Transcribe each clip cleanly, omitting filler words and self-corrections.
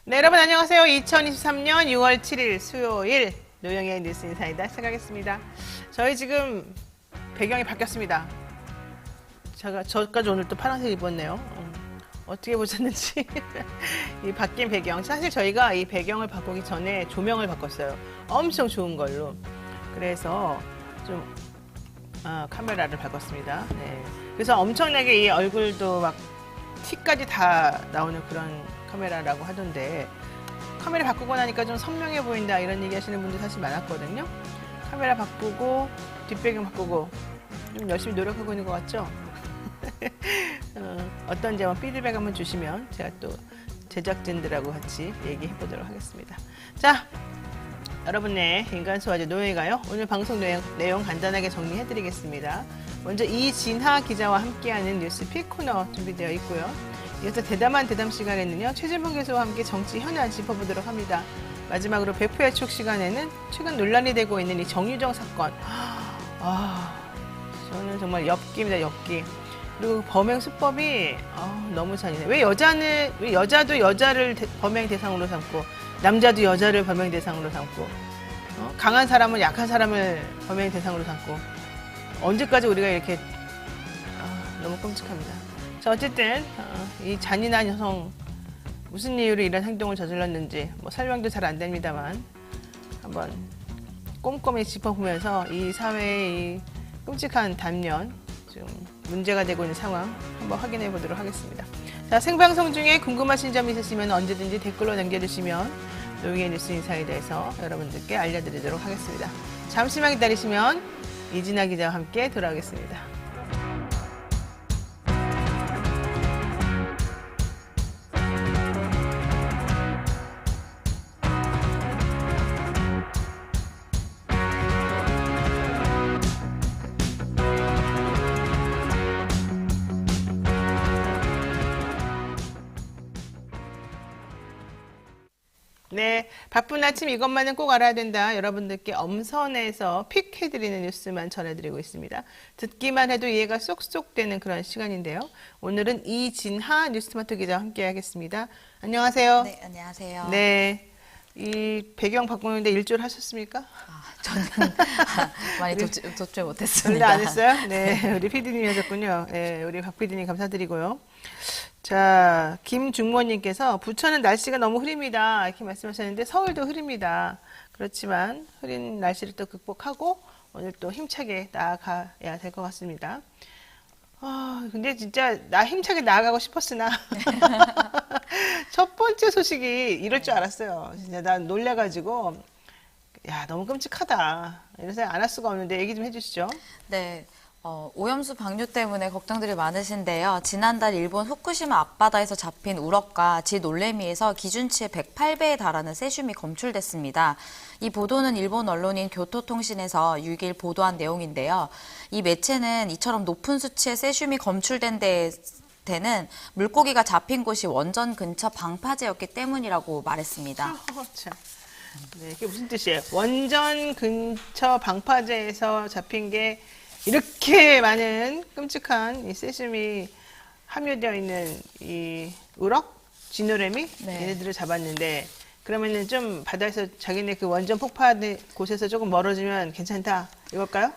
네, 여러분 안녕하세요. 2023년 6월 7일 수요일 노영의 뉴스 인사이다 시작하겠습니다. 저희 지금 배경이 바뀌었습니다. 저까지 오늘 또 파란색 입었네요. 어떻게 보셨는지 이 바뀐 배경. 사실 저희가 이 배경을 바꾸기 전에 조명을 바꿨어요. 엄청 좋은 걸로. 그래서 좀 카메라를 바꿨습니다. 네. 그래서 엄청나게 이 얼굴도 막 티까지 다 나오는 그런 카메라라고 하던데 카메라 바꾸고 나니까 좀 선명해 보인다 이런 얘기 하시는 분들 사실 많았거든요. 카메라 바꾸고 뒷배경 바꾸고 좀 열심히 노력하고 있는 것 같죠? 어떤지 한번 피드백 한번 주시면 제가 또 제작진들하고 같이 얘기해 보도록 하겠습니다. 자, 여러분의 인간소화제 노예가요. 오늘 방송 내용 간단하게 정리해 드리겠습니다. 먼저 이진하 기자와 함께하는 뉴스 픽 코너 준비되어 있고요. 이어서 대담한 대담 시간에는요. 최진봉 교수와 함께 정치 현안 짚어보도록 합니다. 마지막으로 백프의 촉 시간에는 최근 논란이 되고 있는 이 정유정 사건. 저는 정말 엽기입니다. 엽기. 그리고 범행 수법이 너무 잔인해. 왜 여자도 여자를 범행 대상으로 삼고 남자도 여자를 범행 대상으로 삼고 강한 사람은 약한 사람을 범행 대상으로 삼고 언제까지 우리가 이렇게 너무 끔찍합니다. 자, 어쨌든 이 잔인한 여성 무슨 이유로 이런 행동을 저질렀는지 뭐 설명도 잘 안 됩니다만 한번 꼼꼼히 짚어보면서 이 사회의 이 끔찍한 단면 좀 문제가 되고 있는 상황 한번 확인해 보도록 하겠습니다. 자, 생방송 중에 궁금하신 점 있으시면 언제든지 댓글로 남겨주시면 노영의 뉴스 인사에 대해서 여러분들께 알려드리도록 하겠습니다. 잠시만 기다리시면 이진아 기자와 함께 돌아오겠습니다. 네, 바쁜 아침 이것만은 꼭 알아야 된다. 여러분들께 엄선해서 픽해드리는 뉴스만 전해드리고 있습니다. 듣기만 해도 이해가 쏙쏙 되는 그런 시간인데요. 오늘은 이진하 뉴스토마토 기자와 함께하겠습니다. 안녕하세요. 네, 안녕하세요. 네, 이 배경 바꾸는데 일조를 하셨습니까? 저는 많이 dob출 못했습니다. 별로 안 했어요? 네, 우리 PD님이 하셨군요. 네, 우리 박 PD님 감사드리고요. 자, 김중모님께서 부천은 날씨가 너무 흐립니다. 이렇게 말씀하셨는데 서울도 흐립니다. 그렇지만 흐린 날씨를 또 극복하고 오늘 또 힘차게 나아가야 될 것 같습니다. 근데 진짜 나 힘차게 나아가고 싶었으나 첫 번째 소식이 이럴 줄 알았어요. 진짜 난 놀래가지고 야, 너무 끔찍하다. 이런 생각 안 할 수가 없는데 얘기 좀 해주시죠. 네. 오염수 방류 때문에 걱정들이 많으신데요. 지난달 일본 후쿠시마 앞바다에서 잡힌 우럭과 지놀래미에서 기준치의 108배에 달하는 세슘이 검출됐습니다. 이 보도는 일본 언론인 교토통신에서 6일 보도한 내용인데요. 이 매체는 이처럼 높은 수치의 세슘이 검출된 데는 물고기가 잡힌 곳이 원전 근처 방파제였기 때문이라고 말했습니다. 네, 이게 무슨 뜻이에요? 원전 근처 방파제에서 잡힌 게 이렇게 많은 끔찍한 이 세슘이 함유되어 있는 이 우럭, 지노래미 네. 얘네들을 잡았는데 그러면은 좀 바다에서 자기네 그 원전 폭파된 곳에서 조금 멀어지면 괜찮다 이걸까요?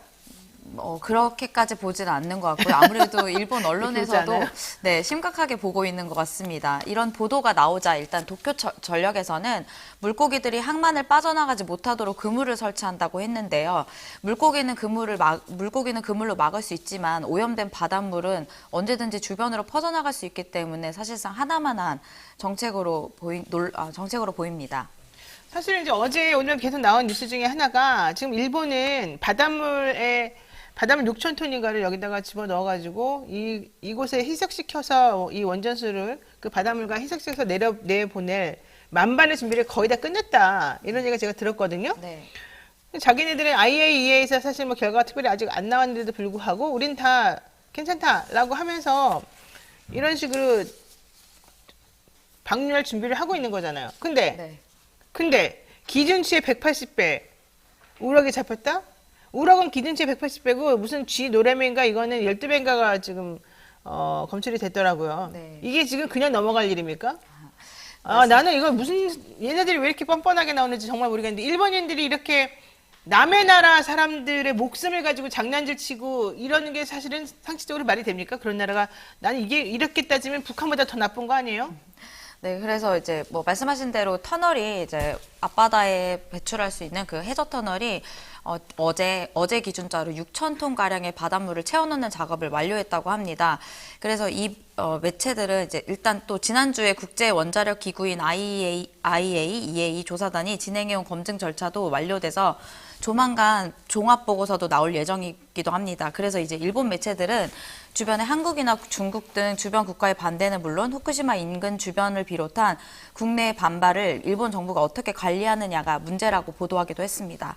그렇게까지 보지는 않는 것 같고요. 아무래도 일본 언론에서도 않아요? 네, 심각하게 보고 있는 것 같습니다. 이런 보도가 나오자 일단 도쿄 전력에서는 물고기들이 항만을 빠져나가지 못하도록 그물을 설치한다고 했는데요. 물고기는 그물로 막을 수 있지만 오염된 바닷물은 언제든지 주변으로 퍼져나갈 수 있기 때문에 사실상 하나만한 정책으로 보입니다. 사실 이제 어제 오늘 계속 나온 뉴스 중에 하나가 지금 일본은 바닷물 6,000톤인가를 여기다가 집어 넣어가지고 이곳에 희석시켜서 이 원전수를 그 바닷물과 희석시켜서 내보낼 만반의 준비를 거의 다 끝냈다. 이런 얘기가 제가 들었거든요. 네. 자기네들은 IAEA에서 사실 뭐 결과가 특별히 아직 안 나왔는데도 불구하고 우린 다 괜찮다라고 하면서 이런 식으로 방류할 준비를 하고 있는 거잖아요. 근데 기준치의 180배 우럭이 잡혔다? 우럭은 기준치 180배고 무슨 쥐노래미인가 이거는 12배인가가 지금 검출이 됐더라고요. 네. 이게 지금 그냥 넘어갈 일입니까? 아, 나는 이거 무슨, 얘네들이 왜 이렇게 뻔뻔하게 나오는지 정말 모르겠는데, 일본인들이 이렇게 남의 나라 사람들의 목숨을 가지고 장난질 치고 이러는 게 사실은 상식적으로 말이 됩니까? 그런 나라가, 나는 이게 이렇게 따지면 북한보다 더 나쁜 거 아니에요? 네, 그래서 이제 뭐 말씀하신 대로 터널이 이제 앞바다에 배출할 수 있는 그 해저 터널이 어제 기준자로 6,000톤 가량의 바닷물을 채워넣는 작업을 완료했다고 합니다. 그래서 이 매체들은 이제 일단 또 지난주에 국제 원자력 기구인 EA 조사단이 진행해온 검증 절차도 완료돼서 조만간 종합 보고서도 나올 예정이기도 합니다. 그래서 이제 일본 매체들은 주변에 한국이나 중국 등 주변 국가의 반대는 물론 후쿠시마 인근 주변을 비롯한 국내의 반발을 일본 정부가 어떻게 관리하느냐가 문제라고 보도하기도 했습니다.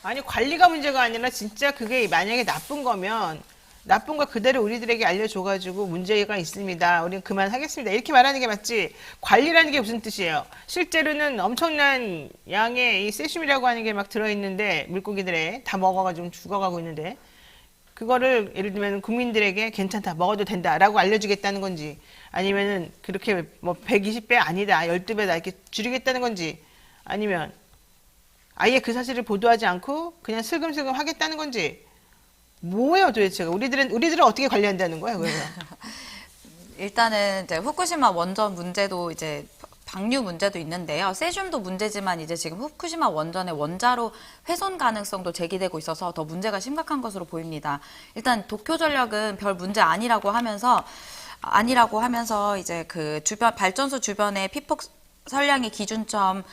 아니, 관리가 문제가 아니라 진짜 그게 만약에 나쁜 거면 나쁜 거 그대로 우리들에게 알려줘가지고 문제가 있습니다. 우리는 그만하겠습니다. 이렇게 말하는 게 맞지. 관리라는 게 무슨 뜻이에요? 실제로는 엄청난 양의 이 세슘이라고 하는 게 막 들어있는데 물고기들에 다 먹어가지고 죽어가고 있는데 그거를 예를 들면 국민들에게 괜찮다, 먹어도 된다라고 알려주겠다는 건지 아니면은 그렇게 뭐 120배 아니다, 12배다 이렇게 줄이겠다는 건지 아니면 아예 그 사실을 보도하지 않고 그냥 슬금슬금 하겠다는 건지 뭐예요 도대체가? 우리들은 어떻게 관리한다는 거예요, 그러면? 일단은 이제 후쿠시마 원전 문제도 이제 방류 문제도 있는데요. 세슘도 문제지만 이제 지금 후쿠시마 원전의 원자로 훼손 가능성도 제기되고 있어서 더 문제가 심각한 것으로 보입니다. 일단 도쿄전력은 별 문제 아니라고 하면서 이제 그 주변 발전소 주변의 피폭 설량이 기준점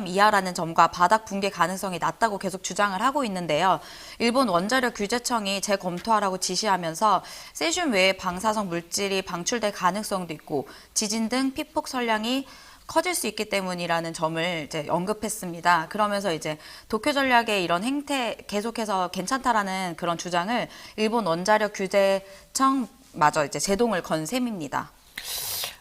이하라는 점과 바닥 붕괴 가능성이 낮다고 계속 주장을 하고 있는데요. 일본 원자력 규제청이 재검토하라고 지시하면서 세슘 외에 방사성 물질이 방출될 가능성도 있고 지진 등 피폭 설량이 커질 수 있기 때문이라는 점을 이제 언급했습니다. 그러면서 이제 도쿄전력의 이런 행태 계속해서 괜찮다라는 그런 주장을 일본 원자력 규제청마저 이제 제동을 건 셈입니다.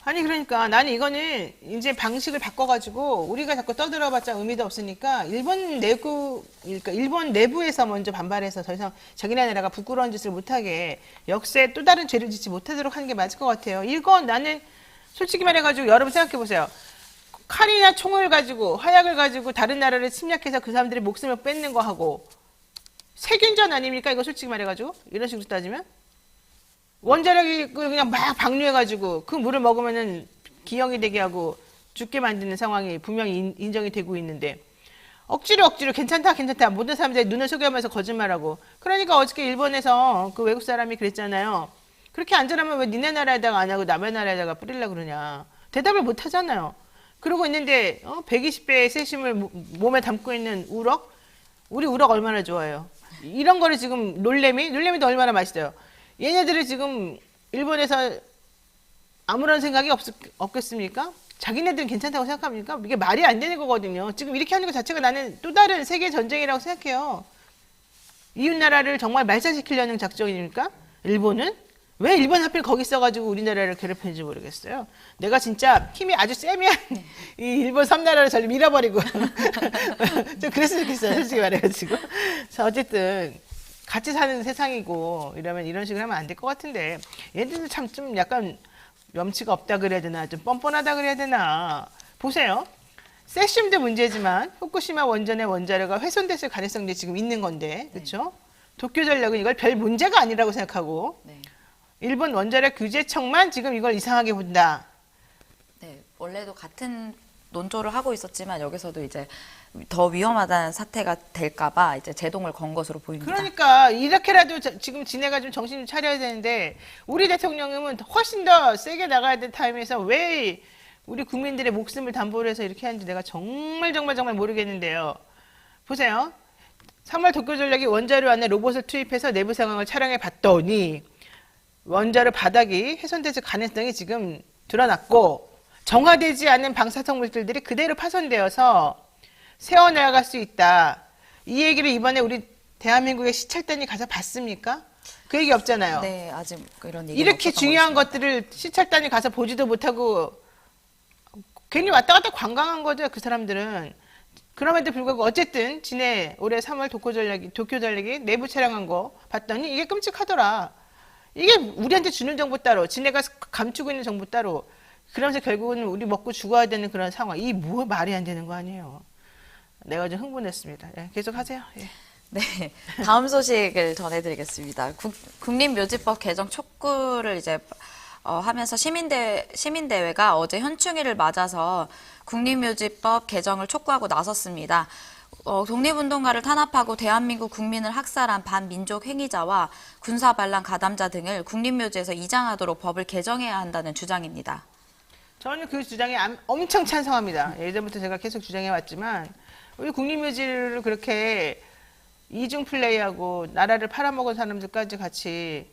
아니 그러니까 나는 이거는 이제 방식을 바꿔가지고 우리가 자꾸 떠들어봤자 의미도 없으니까 그러니까 일본 내부에서 먼저 반발해서 더 이상 자기네 나라가 부끄러운 짓을 못하게 역사에 또 다른 죄를 짓지 못하도록 하는 게 맞을 것 같아요. 이건 나는 솔직히 말해가지고 여러분 생각해 보세요. 칼이나 총을 가지고 화약을 가지고 다른 나라를 침략해서 그 사람들의 목숨을 뺏는 거 하고 세균전 아닙니까? 이거 솔직히 말해가지고 이런 식으로 따지면. 원자력이 그냥 막 방류해가지고 그 물을 먹으면은 기형이 되게 하고 죽게 만드는 상황이 분명히 인정이 되고 있는데 억지로 괜찮다 모든 사람들이 눈을 속여면서 거짓말하고 그러니까 어저께 일본에서 그 외국 사람이 그랬잖아요. 그렇게 안전하면 왜 니네 나라에다가 안 하고 남의 나라에다가 뿌리려고 그러냐. 대답을 못 하잖아요. 그러고 있는데 120배의 세슘을 몸에 담고 있는 우럭? 우리 우럭 얼마나 좋아해요. 이런 거를 지금 놀래미도 얼마나 맛있어요. 얘네들이 지금 일본에서 아무런 생각이 없겠습니까? 자기네들은 괜찮다고 생각합니까? 이게 말이 안 되는 거거든요. 지금 이렇게 하는 것 자체가 나는 또 다른 세계 전쟁이라고 생각해요. 이웃나라를 정말 말살시키려는 작전입니까? 일본은? 왜 일본 하필 거기 있어가지고 우리나라를 괴롭히는지 모르겠어요. 내가 진짜 힘이 아주 세면 이 일본 섬나라를 잘 밀어버리고 좀 그랬으면 좋겠어요. 솔직히 말해가지고. 자, 어쨌든 같이 사는 세상이고 이러면 이런 식으로 하면 안 될 것 같은데 얘들도 참 좀 약간 염치가 없다 그래야 되나 좀 뻔뻔하다 그래야 되나 보세요. 세슘도 문제지만 후쿠시마 원전의 원자료가 훼손됐을 가능성도 지금 있는 건데 그렇죠? 도쿄전력은 이걸 별 문제가 아니라고 생각하고 네. 일본 원자력 규제청만 지금 이걸 이상하게 본다. 네, 원래도 같은 논조를 하고 있었지만 여기서도 이제 더 위험하다는 사태가 될까봐 이제 제동을 건 것으로 보입니다. 그러니까 이렇게라도 지금 지네가 좀 정신 좀 차려야 되는데 우리 대통령은 훨씬 더 세게 나가야 될 타임에서 왜 우리 국민들의 목숨을 담보로 해서 이렇게 하는지 내가 정말 모르겠는데요. 보세요. 3월 도쿄전력이 원자료 안에 로봇을 투입해서 내부 상황을 촬영해 봤더니 원자료 바닥이 훼손됐을 가능성이 지금 드러났고 정화되지 않은 방사성 물질들이 그대로 파손되어서 새어나갈 수 있다. 이 얘기를 이번에 우리 대한민국의 시찰단이 가서 봤습니까? 그 얘기 없잖아요. 네, 아직 그런 얘기 이렇게 중요한 것들을 시찰단이 가서 보지도 못하고 괜히 왔다 갔다 관광한 거죠. 그 사람들은. 그럼에도 불구하고 어쨌든 지내 올해 3월 도쿄전력이 내부 촬영한 거 봤더니 이게 끔찍하더라. 이게 우리한테 주는 정보 따로, 지네가 감추고 있는 정보 따로. 그러면서 결국은 우리 먹고 죽어야 되는 그런 상황. 이 뭐 말이 안 되는 거 아니에요. 내가 좀 흥분했습니다. 예, 계속 하세요. 예. 네, 다음 소식을 전해드리겠습니다. 국립묘지법 개정 촉구를 이제 하면서 시민대회가 어제 현충일을 맞아서 국립묘지법 개정을 촉구하고 나섰습니다. 독립운동가를 탄압하고 대한민국 국민을 학살한 반민족 행위자와 군사반란 가담자 등을 국립묘지에서 이장하도록 법을 개정해야 한다는 주장입니다. 저는 그 주장에 엄청 찬성합니다. 예전부터 제가 계속 주장해왔지만 우리 국립묘지를 그렇게 이중 플레이하고 나라를 팔아먹은 사람들까지 같이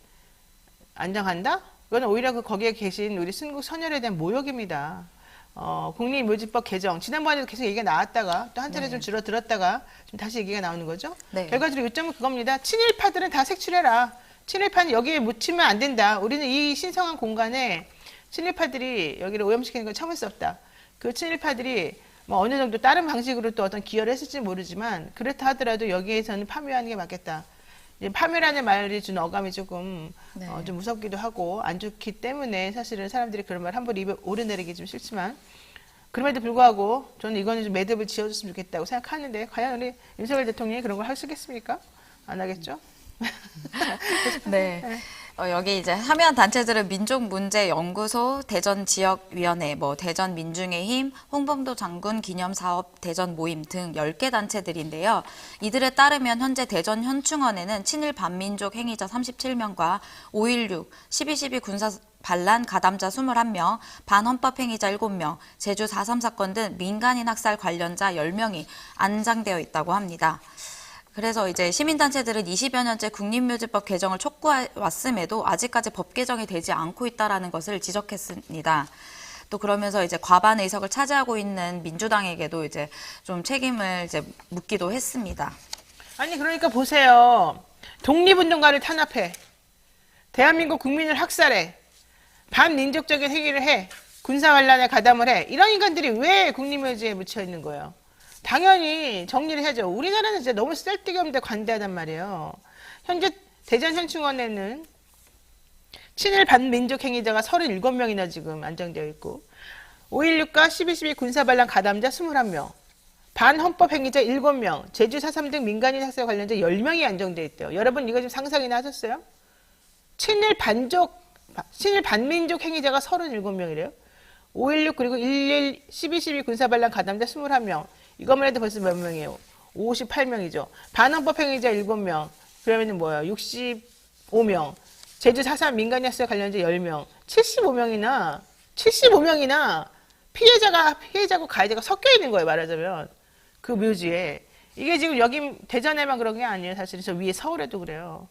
안장한다? 그건 오히려 거기에 계신 우리 순국 선열에 대한 모욕입니다. 국립묘지법 개정 지난번에도 계속 얘기가 나왔다가 또 한 차례 좀 줄어들었다가 좀 다시 얘기가 나오는 거죠. 네. 결과적으로 요점은 그겁니다. 친일파들은 다 색출해라. 친일파는 여기에 묻히면 안 된다. 우리는 이 신성한 공간에 친일파들이 여기를 오염시키는 건 참을 수 없다. 그 친일파들이 뭐 어느 정도 다른 방식으로 또 어떤 기여를 했을지 모르지만 그렇다 하더라도 여기에서는 파묘하는 게 맞겠다. 이제 파묘라는 말이 준 어감이 조금 네. 좀 무섭기도 하고 안 좋기 때문에 사실은 사람들이 그런 말 함부로 입에 오르내리기 좀 싫지만 그럼에도 불구하고 저는 이거는 좀 매듭을 지어줬으면 좋겠다고 생각하는데 과연 우리 윤석열 대통령이 그런 걸 하시겠습니까? 안 하겠죠? 네. 여기 이제 참여한 단체들은 민족문제연구소, 대전지역위원회, 대전민중의힘, 홍범도 장군 기념사업 대전 모임 등 10개 단체들인데요. 이들에 따르면 현재 대전 현충원에는 친일 반민족 행위자 37명과 5.16, 12.12 군사 반란 가담자 21명, 반헌법 행위자 7명, 제주 4.3 사건 등 민간인 학살 관련자 10명이 안장되어 있다고 합니다. 그래서 이제 시민단체들은 20여 년째 국립묘지법 개정을 촉구해왔음에도 아직까지 법 개정이 되지 않고 있다는 것을 지적했습니다. 또 그러면서 이제 과반 의석을 차지하고 있는 민주당에게도 이제 좀 책임을 이제 묻기도 했습니다. 아니 그러니까 보세요. 독립운동가를 탄압해. 대한민국 국민을 학살해. 반민족적인 행위를 해. 군사반란에 가담을 해. 이런 인간들이 왜 국립묘지에 묻혀 있는 거예요? 당연히 정리를 해야죠. 우리나라는 진짜 너무 쓸데없는데 관대하단 말이에요. 현재 대전 현충원에는 친일 반민족 행위자가 37명이나 지금 안정되어 있고 5.16과 12.12 군사반란 가담자 21명, 반헌법 행위자 7명, 제주 4.3 등 민간인 학살 관련자 10명이 안정되어 있대요. 여러분 이거 좀 상상이나 하셨어요? 친일 반민족 행위자가 37명이래요. 5.16 그리고 1.1 12.12 군사반란 가담자 21명. 이것만 해도 벌써 몇 명이에요? 58명이죠. 반헌법 행위자 7명. 그러면은 뭐야? 65명. 제주 4.3 민간인 학살 관련자 10명. 75명이나 피해자고 가해자가 섞여 있는 거예요, 말하자면. 그 묘지에. 이게 지금 여기 대전에만 그런 게 아니에요. 사실 저 위에 서울에도 그래요.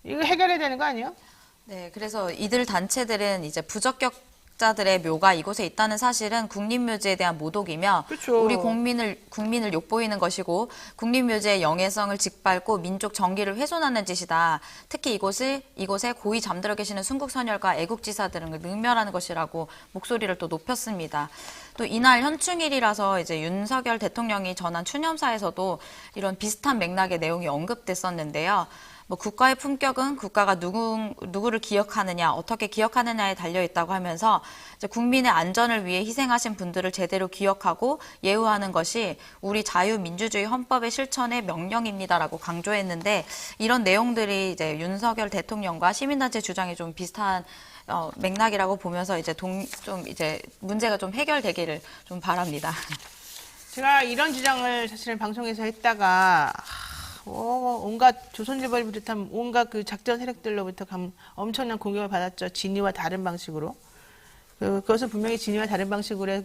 이거 해결해야 되는 거 아니에요? 네, 그래서 이들 단체들은 이제 부적격자들의 묘가 이곳에 있다는 사실은 국립묘지에 대한 모독이며 그렇죠. 우리 국민을 욕보이는 것이고 국립묘지의 영예성을 짓밟고 민족 정기를 훼손하는 짓이다. 특히 이곳에 고이 잠들어 계시는 순국선열과 애국지사 등을 능멸하는 것이라고 목소리를 또 높였습니다. 또 이날 현충일이라서 이제 윤석열 대통령이 전한 추념사에서도 이런 비슷한 맥락의 내용이 언급됐었는데요. 국가의 품격은 국가가 누구를 기억하느냐, 어떻게 기억하느냐에 달려 있다고 하면서 이제 국민의 안전을 위해 희생하신 분들을 제대로 기억하고 예우하는 것이 우리 자유민주주의 헌법의 실천의 명령입니다라고 강조했는데 이런 내용들이 이제 윤석열 대통령과 시민단체 주장이 좀 비슷한 맥락이라고 보면서 이제 이제 문제가 좀 해결되기를 좀 바랍니다. 제가 이런 주장을 사실은 방송에서 했다가 온갖 조선일보를 비롯한 온갖 그 작전 세력들로부터 엄청난 공격을 받았죠. 진위와 다른 방식으로. 그것은 분명히 진위와 다른 방식으로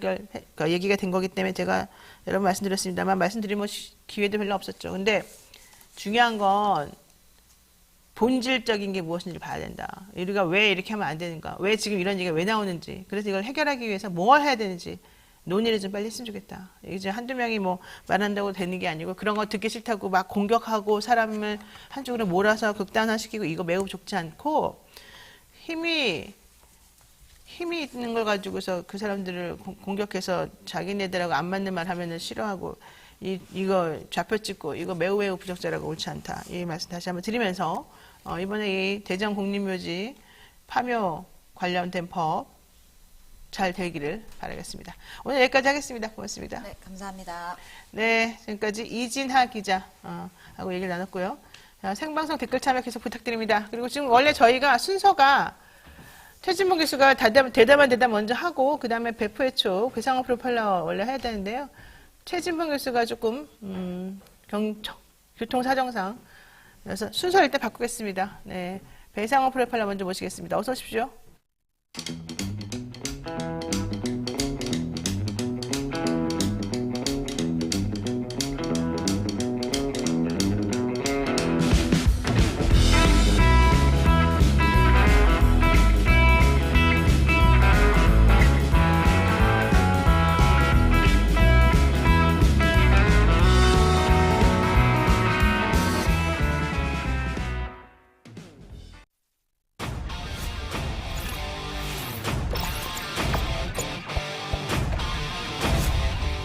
얘기가 된 거기 때문에 제가 여러 번 말씀드렸습니다만 말씀드릴 기회도 별로 없었죠. 근데 중요한 건 본질적인 게 무엇인지를 봐야 된다. 우리가 왜 이렇게 하면 안 되는가? 왜 지금 이런 얘기가 왜 나오는지. 그래서 이걸 해결하기 위해서 뭘 해야 되는지. 논의를 좀 빨리 했으면 좋겠다. 이제 한두 명이 말한다고 되는 게 아니고 그런 거 듣기 싫다고 막 공격하고 사람을 한쪽으로 몰아서 극단화시키고 이거 매우 좋지 않고 힘이 있는 걸 가지고서 그 사람들을 공격해서 자기네들하고 안 맞는 말 하면은 싫어하고 이거 좌표 찍고 이거 매우 부적절하고 옳지 않다. 이 말씀 다시 한번 드리면서 이번에 이 대전 국립묘지 파묘 관련된 법 잘 되기를 바라겠습니다. 오늘 여기까지 하겠습니다. 고맙습니다. 네, 감사합니다. 네, 지금까지 이진하 기자 하고 얘기를 나눴고요. 자, 생방송 댓글 참여 계속 부탁드립니다. 그리고 지금 원래 저희가 순서가 최진봉 교수가 대담한 대답 먼저 하고 그 다음에 배포의 촉, 배상호 프로파일러 원래 해야 되는데요. 최진봉 교수가 조금 교통사정상 그래서 순서를 일단 바꾸겠습니다. 네, 배상호 프로파일러 먼저 모시겠습니다. 어서 오십시오.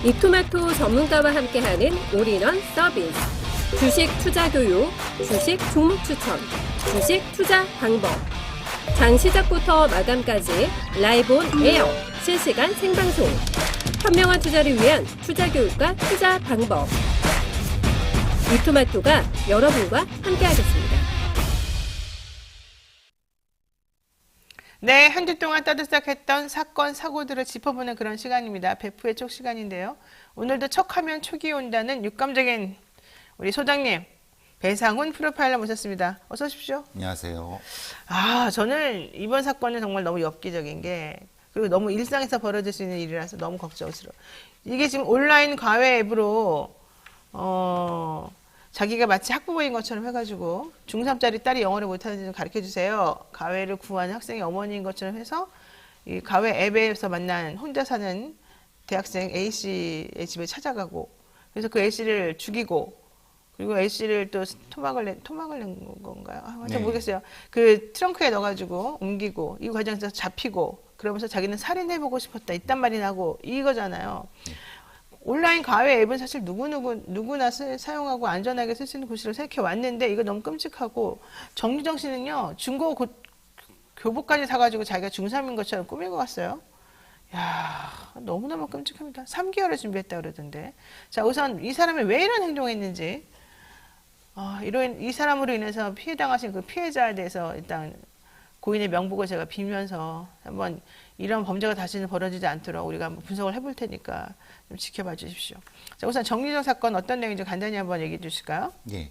이토마토 전문가와 함께하는 올인원 서비스. 주식 투자 교육, 주식 종목 추천, 주식 투자 방법. 장 시작부터 마감까지 라이브 온 에어, 실시간 생방송. 현명한 투자를 위한 투자 교육과 투자 방법. 이토마토가 여러분과 함께하겠습니다. 네, 한 주 동안 떠들썩했던 사건, 사고들을 짚어보는 그런 시간입니다. 배프의 촉 시간인데요. 오늘도 척하면 촉이 온다는 육감적인 우리 소장님, 배상훈 프로파일러 모셨습니다. 어서 오십시오. 안녕하세요. 저는 이번 사건은 정말 너무 엽기적인 게, 그리고 너무 일상에서 벌어질 수 있는 일이라서 너무 걱정스러워. 이게 지금 온라인 과외 앱으로, 자기가 마치 학부모인 것처럼 해가지고 중3짜리 딸이 영어를 못하는지 좀 가르쳐주세요. 과외를 구한 학생의 어머니인 것처럼 해서 이 과외 앱에서 만난 혼자 사는 대학생 A씨의 집에 찾아가고 그래서 그 A씨를 죽이고 그리고 A씨를 또 토막을 낸 건가요? 잘 모르겠어요. 그 트렁크에 넣어가지고 옮기고 이 과정에서 잡히고 그러면서 자기는 살인해보고 싶었다. 이딴 말이 나고 이거잖아요. 온라인 과외 앱은 사실 누구나 사용하고 안전하게 쓸 수 있는 곳으로 생각해 왔는데 이거 너무 끔찍하고 정유정 씨는요 중고 교복까지 사가지고 자기가 중3인 것처럼 꾸미고 갔어요. 야 너무너무 끔찍합니다. 3개월을 준비했다 그러던데. 자 우선 이 사람이 왜 이런 행동을 했는지 이 사람으로 인해서 피해당하신 그 피해자에 대해서 일단 고인의 명복을 제가 빌면서 한번 이런 범죄가 다시는 벌어지지 않도록 우리가 한번 분석을 해볼 테니까 좀 지켜봐 주십시오. 자, 우선 정유정 사건 어떤 내용인지 간단히 한번 얘기해 주실까요? 예.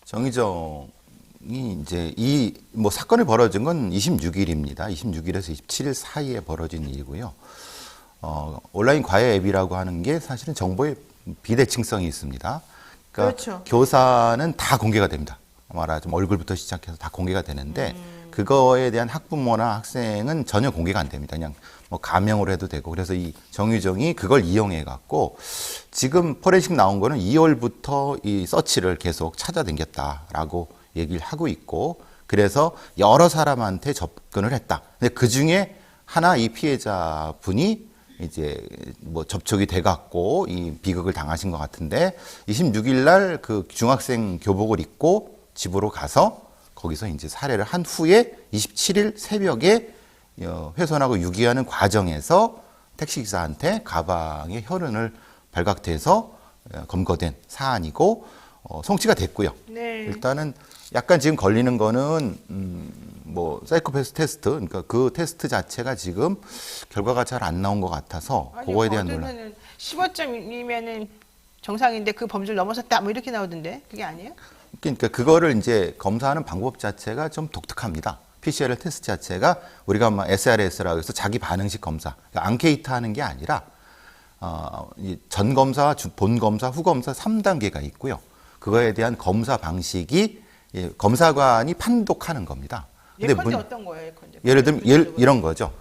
정유정이 이제 사건이 벌어진 건 26일입니다. 26일에서 27일 사이에 벌어진 일이고요. 온라인 과외 앱이라고 하는 게 사실은 정보의 비대칭성이 있습니다. 그러니까 그렇죠. 교사는 다 공개가 됩니다. 말하자면 얼굴부터 시작해서 다 공개가 되는데 그거에 대한 학부모나 학생은 전혀 공개가 안 됩니다. 그냥 뭐 가명으로 해도 되고. 그래서 이 정유정이 그걸 이용해 갖고 지금 포렌식 나온 거는 2월부터 이 서치를 계속 찾아다녔다라고 얘기를 하고 있고 그래서 여러 사람한테 접근을 했다. 근데 그 중에 하나 이 피해자분이 이제 뭐 접촉이 돼 갖고 이 비극을 당하신 것 같은데 26일 날 그 중학생 교복을 입고 집으로 가서 거기서 이제 살해를 한 후에 27일 새벽에 훼손하고 유기하는 과정에서 택시기사한테 가방에 혈흔을 발각돼서 검거된 사안이고 송치가 됐고요. 네. 일단은 약간 지금 걸리는 거는 사이코패스 테스트, 그러니까 그 테스트 자체가 지금 결과가 잘 안 나온 것 같아서 그거에 대한 논란. 15점이면은 정상인데 그 범주를 넘어섰다 뭐 이렇게 나오던데 그게 아니에요? 그러니까 그거를 이제 검사하는 방법 자체가 좀 독특합니다. PCR 테스트 자체가 우리가 SRS라고 해서 자기 반응식 검사, 그러니까 앙케이트 하는 게 아니라 전 검사, 본 검사, 후 검사 3단계가 있고요. 그거에 대한 검사 방식이 검사관이 판독하는 겁니다. 예컨대 어떤 거예요? 예컨대. 예를 들면 이런 거죠.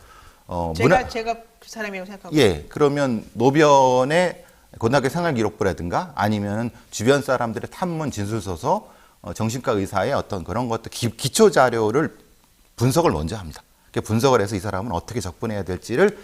제가 그 사람이라고 생각하고. 예, 그러면 노변의 고등학교 생활기록부라든가 아니면 주변 사람들의 탐문 진술서서 정신과 의사의 어떤 그런 것도 기초 자료를 분석을 먼저 합니다. 분석을 해서 이 사람은 어떻게 접근해야 될지를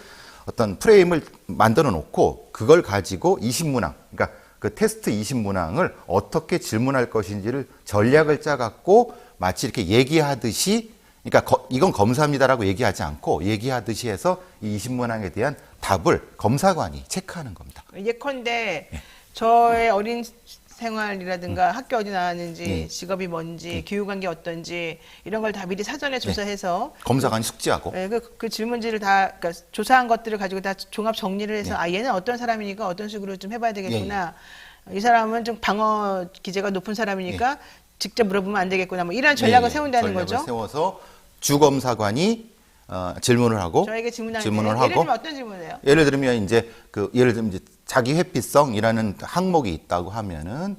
어떤 프레임을 만들어 놓고 그걸 가지고 20문항, 그러니까 그 테스트 20문항을 어떻게 질문할 것인지를 전략을 짜갖고 마치 이렇게 얘기하듯이 그러니까 이건 검사입니다라고 얘기하지 않고 얘기하듯이 해서 이 20문항에 대한 답을 검사관이 체크하는 겁니다. 예컨대 저의 어린 생활이라든가 학교 어디 나왔는지 예. 직업이 뭔지 교육관계 어떤지 이런 걸 다 미리 사전에 조사해서 검사관이 숙지하고 예, 그 질문지를 다 그러니까 조사한 것들을 가지고 다 종합 정리를 해서 예. 아 얘는 어떤 사람이니까 어떤 식으로 좀 해봐야 되겠구나. 이 사람은 좀 방어 기제가 높은 사람이니까 직접 물어보면 안 되겠구나. 뭐 이런 전략을 세운다는 전략을 거죠. 세워서 주검사관이 질문을 하고 저에게 질문을 질문을 예를 들면 하고 어떤 질문이에요? 예를 들면 이제 예를 들면 이제 자기 회피성이라는 항목이 있다고 하면은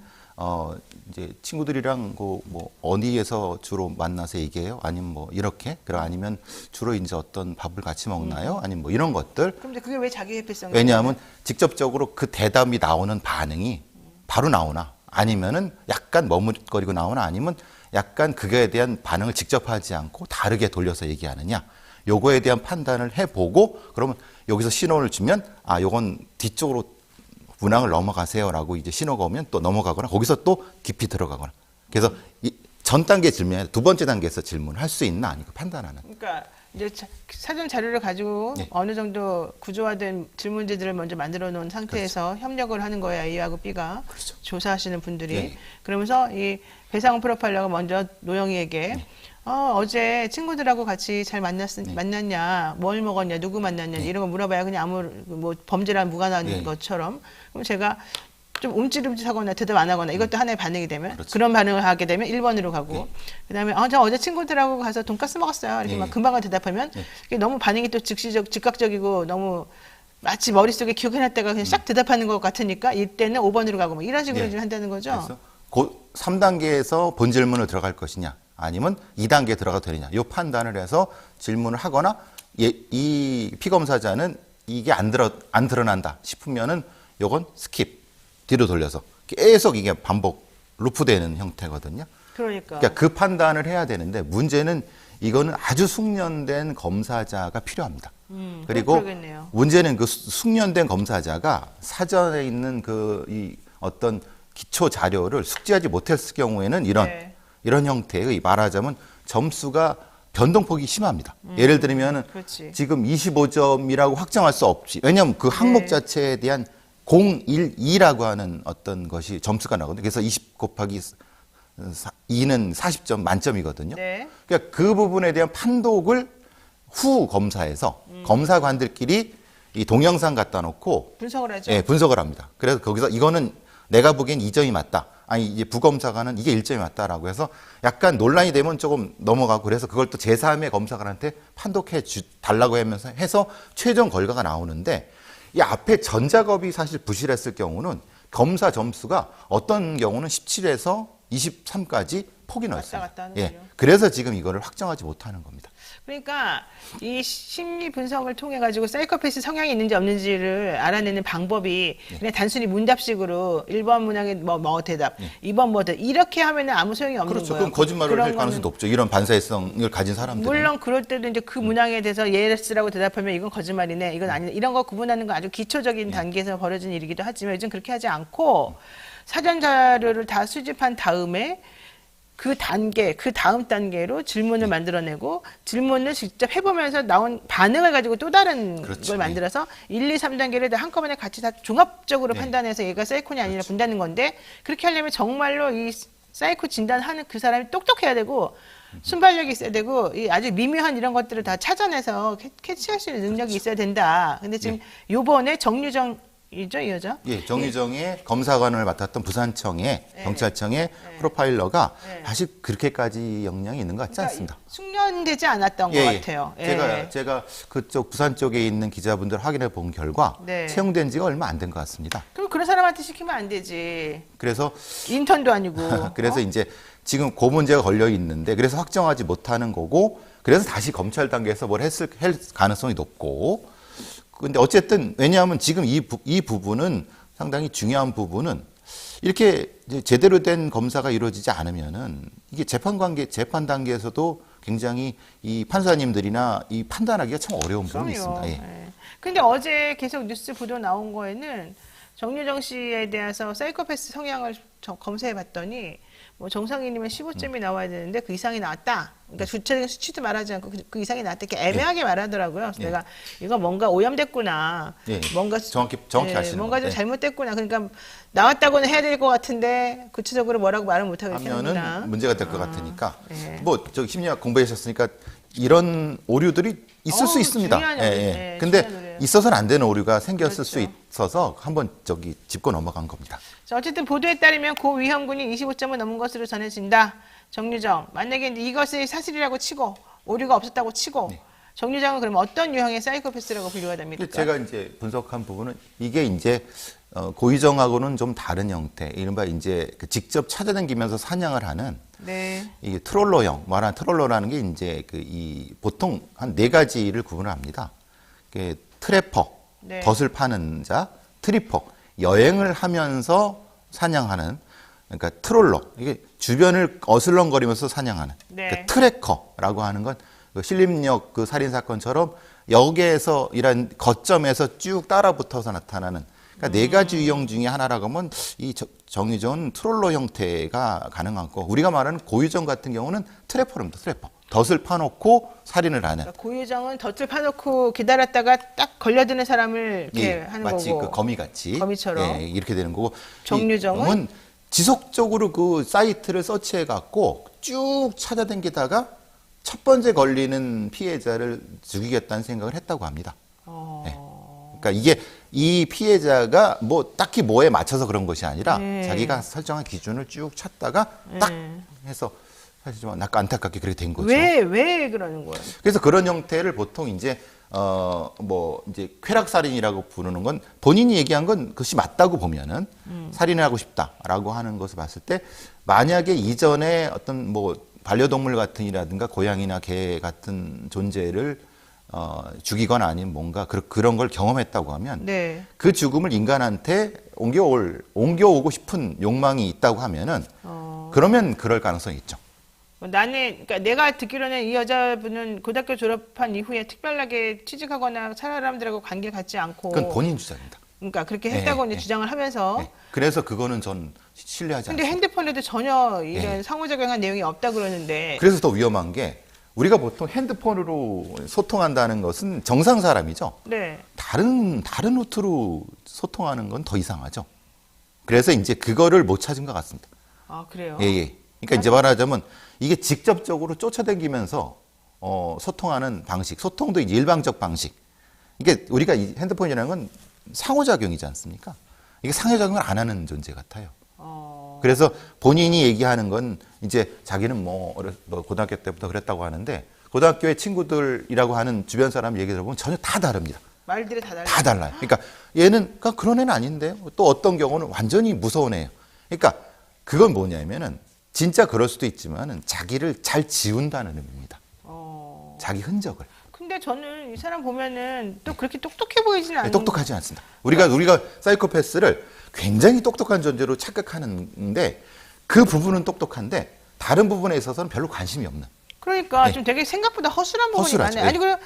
이제 친구들이랑 뭐 어디에서 주로 만나서 얘기해요? 아니면 뭐 이렇게? 그럼 아니면 주로 이제 어떤 밥을 같이 먹나요? 아니면 뭐 이런 것들. 그럼 이제 그게 왜 자기 회피성이 왜냐하면 직접적으로 그 대답이 나오는 반응이 바로 나오나 아니면은 약간 머뭇거리고 나오나 아니면 약간 그거에 대한 반응을 직접 하지 않고 다르게 돌려서 얘기하느냐. 요거에 대한 판단을 해보고 그러면 여기서 신호를 주면 아 요건 뒤쪽으로 문항을 넘어가세요라고 이제 신호가 오면 또 넘어가거나 거기서 또 깊이 들어가거나 그래서 전 단계 질문에 두 번째 단계에서 질문을 할 수 있나 아니까 판단하는. 그러니까 이제 사전 자료를 가지고 네. 어느 정도 구조화된 질문지들을 먼저 만들어 놓은 상태에서 협력을 하는 거예요. A하고 B가 그렇죠. 조사하시는 분들이. 네. 그러면서 이 배상훈 프로파일러가 먼저 노영이에게 어제 친구들하고 같이 잘 만났냐, 뭘 먹었냐, 누구 만났냐 이런 거 물어봐야 그냥 아무 뭐 범죄랑 무관한 네. 것처럼. 그럼 제가 좀 움찔움찔하거나 대답 안 하거나 이것도 하나의 반응이 되면 그렇죠. 그런 반응을 하게 되면 1번으로 가고 네. 그다음에 저 어제 친구들하고 가서 돈가스 먹었어요. 이렇게 네. 막 금방 대답하면 네. 이게 너무 반응이 또 즉각적이고 너무 마치 머릿속에 기억해놨다가 그냥 싹 대답하는 것 같으니까 이때는 5번으로 가고 뭐 이런 식으로 네. 좀 한다는 거죠. 그래서 3단계에서 본 질문을 들어갈 것이냐 아니면 2단계에 들어가도 되느냐 이 판단을 해서 질문을 하거나 이 피검사자는 이게 안 드러난다 싶으면은 요건 스킵 뒤로 돌려서 계속 이게 반복 루프되는 형태거든요. 그러니까. 그 판단을 해야 되는데 문제는 이거는 아주 숙련된 검사자가 필요합니다. 그리고 그러겠네요. 문제는 그 숙련된 검사자가 사전에 있는 이 어떤 기초 자료를 숙지하지 못했을 경우에는 네. 이런 형태의 말하자면 점수가 변동폭이 심합니다. 예를 들면은 그렇지. 지금 25점이라고 확정할 수 없지. 왜냐하면 그 항목 네. 자체에 대한 0, 1, 2라고 하는 어떤 것이 점수가 나거든요. 그래서 20 곱하기 2는 40점 만점이거든요. 네. 그러니까 그 부분에 대한 판독을 후 검사에서 검사관들끼리 이 동영상 갖다 놓고 분석을 하죠. 예, 분석을 합니다. 그래서 거기서 이거는 내가 보기엔 2점이 맞다. 아니 이제 부검사관은 이게 1점이 맞다라고 해서 약간 논란이 되면 조금 넘어가고 그래서 그걸 또 제3의 검사관한테 판독해 달라고 하면서 해서 최종 결과가 나오는데 이 앞에 전작업이 사실 부실했을 경우는 검사 점수가 어떤 경우는 17에서 23까지 폭이 왔다 넓습니다. 갔다 하는 예. 거죠. 그래서 지금 이거를 확정하지 못하는 겁니다. 그러니까 이 심리 분석을 통해 가지고 사이코패스 성향이 있는지 없는지를 알아내는 방법이 그냥 단순히 문답식으로 1번 문항에 뭐 대답, 2번 뭐 대답 이렇게 하면은 아무 소용이 없는 그렇죠. 거예요. 그럼 거짓말을 그런 할 가능성이 거는 높죠. 이런 반사회성을 가진 사람들은. 물론 그럴 때도 이제 그 문항에 대해서 예스라고 대답하면 이건 거짓말이네, 이건 아니네 이런 거 구분하는 건 아주 기초적인 단계에서 벌어진 일이기도 하지만 요즘 그렇게 하지 않고 사전 자료를 다 수집한 다음에 그 단계, 그 다음 단계로 질문을 만들어내고 질문을 직접 해보면서 나온 반응을 가지고 또 다른 그렇죠. 걸 만들어서 1, 2, 3단계를 다 한꺼번에 같이 다 종합적으로 판단해서 얘가 사이코냐 아니냐 본다는 건데 그렇게 하려면 정말로 이 사이코 진단하는 그 사람이 똑똑해야 되고 순발력이 있어야 되고 이 아주 미묘한 이런 것들을 다 찾아내서 캐치할 수 있는 능력이 있어야 된다. 근데 지금 요번에 정유정이죠, 이 여자? 예, 정유정의 검사관을 맡았던 부산청의 경찰청의 프로파일러가 사실 그렇게까지 역량이 있는 것 같지 않습니다. 숙련되지 않았던 것 같아요. 예. 제가 그쪽 부산 쪽에 있는 기자분들 확인해 본 결과 네. 채용된 지가 얼마 안 된 것 같습니다. 그럼 그런 사람한테 시키면 안 되지. 그래서 인턴도 아니고. 그래서 이제 지금 그 문제가 걸려 있는데 그래서 확정하지 못하는 거고 그래서 다시 검찰 단계에서 뭘 할 가능성이 높고 근데 어쨌든 왜냐하면 지금 이 부분은 상당히 중요한 부분은 이렇게 이제 제대로 된 검사가 이루어지지 않으면은 이게 재판 단계에서도 굉장히 이 판사님들이나 이 판단하기가 참 어려운 부분이 있습니다. 예. 근데 어제 계속 뉴스 보도 나온 거에는 정유정 씨에 대해서 사이코패스 성향을 검사해 봤더니 뭐 정상인이면 15점이 나와야 되는데 그 이상이 나왔다. 그러니까 구체적인 수치도 말하지 않고 그 이상이 나왔다. 이렇게 애매하게 말하더라고요. 그래서 내가 이거 뭔가 오염됐구나. 예. 뭔가 정확히 아시는 뭔가 좀 것 같아요. 잘못됐구나. 그러니까 나왔다고는 해야 될 것 같은데 구체적으로 뭐라고 말을 못 하겠다. 하면은 문제가 될 것 같으니까 네. 뭐 저 심리학 공부하셨으니까 이런 오류들이 있을 수 있습니다. 중요한 예, 오류. 예. 네, 근데 중요한 오류예요. 있어서는 안 되는 오류가 생겼을 수 그렇죠. 있어서 한번 짚고 넘어간 겁니다. 자, 어쨌든 보도에 따르면 고 위험군이 25점을 넘은 것으로 전해진다. 정유정. 만약에 이것이 사실이라고 치고 오류가 없었다고 치고 네. 정유정은 그럼 어떤 유형의 사이코패스라고 분류가 됩니까? 제가 이제 분석한 부분은 이게 이제 고의정하고는 좀 다른 형태, 이른바 이제 그 직접 찾아다니면서 사냥을 하는 네. 이게 트롤러형, 말하는 트롤러라는 게 이제 보통 한 네 가지를 구분을 합니다. 트래퍼, 네. 덫을 파는 자, 트리퍼, 여행을 하면서 사냥하는, 그러니까 트롤러, 이게 주변을 어슬렁거리면서 사냥하는, 네. 그러니까 트래커라고 하는 건 그 신림역 그 살인 사건처럼 역에서 이런 거점에서 쭉 따라붙어서 나타나는. 그러니까 네 가지 유형 중에 하나라고 하면 이 정유정은 트롤러 형태가 가능하고, 우리가 말하는 고유정 같은 경우는 트래퍼입니다. 트래퍼. 덫을 파놓고 살인을 하는. 그러니까 고유정은 덫을 파놓고 기다렸다가 딱 걸려드는 사람을 이렇게 예, 하는 마치 거고. 그 거미같이. 거미처럼. 예, 이렇게 되는 거고. 정유정은? 이 지속적으로 그 사이트를 서치해갖고 쭉 찾아다니다가 첫 번째 걸리는 피해자를 죽이겠다는 생각을 했다고 합니다. 예. 그러니까 이게 이 피해자가 뭐 딱히 뭐에 맞춰서 그런 것이 아니라 자기가 설정한 기준을 쭉 찾다가 딱 해서 사실 좀 안타깝게 그렇게 된 거죠. 왜 그러는 거예요? 그래서 그런 형태를 보통 이제 이제 쾌락살인이라고 부르는 건 본인이 얘기한 건 그것이 맞다고 보면은 살인을 하고 싶다라고 하는 것을 봤을 때, 만약에 이전에 어떤 뭐 반려동물 같은이라든가 고양이나 개 같은 존재를 죽이거나 아니면 뭔가 그런 걸 경험했다고 하면 네. 그 죽음을 인간한테 옮겨오고 싶은 욕망이 있다고 하면은 그러면 그럴 가능성이 있죠. 그러니까 내가 듣기로는 이 여자분은 고등학교 졸업한 이후에 특별하게 취직하거나 사람들하고 관계 갖지 않고. 그건 본인 주장입니다. 그러니까 그렇게 했다고 이제 주장을 하면서. 네. 그래서 그거는 전 신뢰하지 근데 않습니다. 핸드폰에도 전혀 이런 네. 상호작용한 내용이 없다 그러는데. 그래서 더 위험한 게, 우리가 보통 핸드폰으로 소통한다는 것은 정상 사람이죠. 네. 다른 루트로 소통하는 건 더 이상하죠. 그래서 이제 그거를 못 찾은 것 같습니다. 아, 그래요? 예. 그러니까 이제 말하자면 이게 직접적으로 쫓아다니면서 소통하는 방식, 소통도 이제 일방적 방식. 이게 우리가 이 핸드폰이라는 건 상호작용이지 않습니까? 이게 상호작용을 안 하는 존재 같아요. 그래서 본인이 얘기하는 건 이제 자기는 뭐 고등학교 때부터 그랬다고 하는데, 고등학교의 친구들이라고 하는 주변 사람 얘기 들어보면 전혀 다 다릅니다. 말들이 다 달라요. 다 달라요. 그러니까 얘는 그런 애는 아닌데요. 또 어떤 경우는 완전히 무서운 애예요. 그러니까 그건 뭐냐면은 진짜 그럴 수도 있지만은 자기를 잘 지운다는 의미입니다. 자기 흔적을. 근데 저는 이 사람 보면은 또 그렇게 똑똑해 보이지는 않는. 똑똑하지 않습니다. 우리가 사이코패스를 굉장히 똑똑한 존재로 착각하는데, 그 부분은 똑똑한데 다른 부분에 있어서는 별로 관심이 없는. 그러니까 네. 좀 되게 생각보다 허술한 부분이 허술하죠. 많아요. 아니, 예. 그리고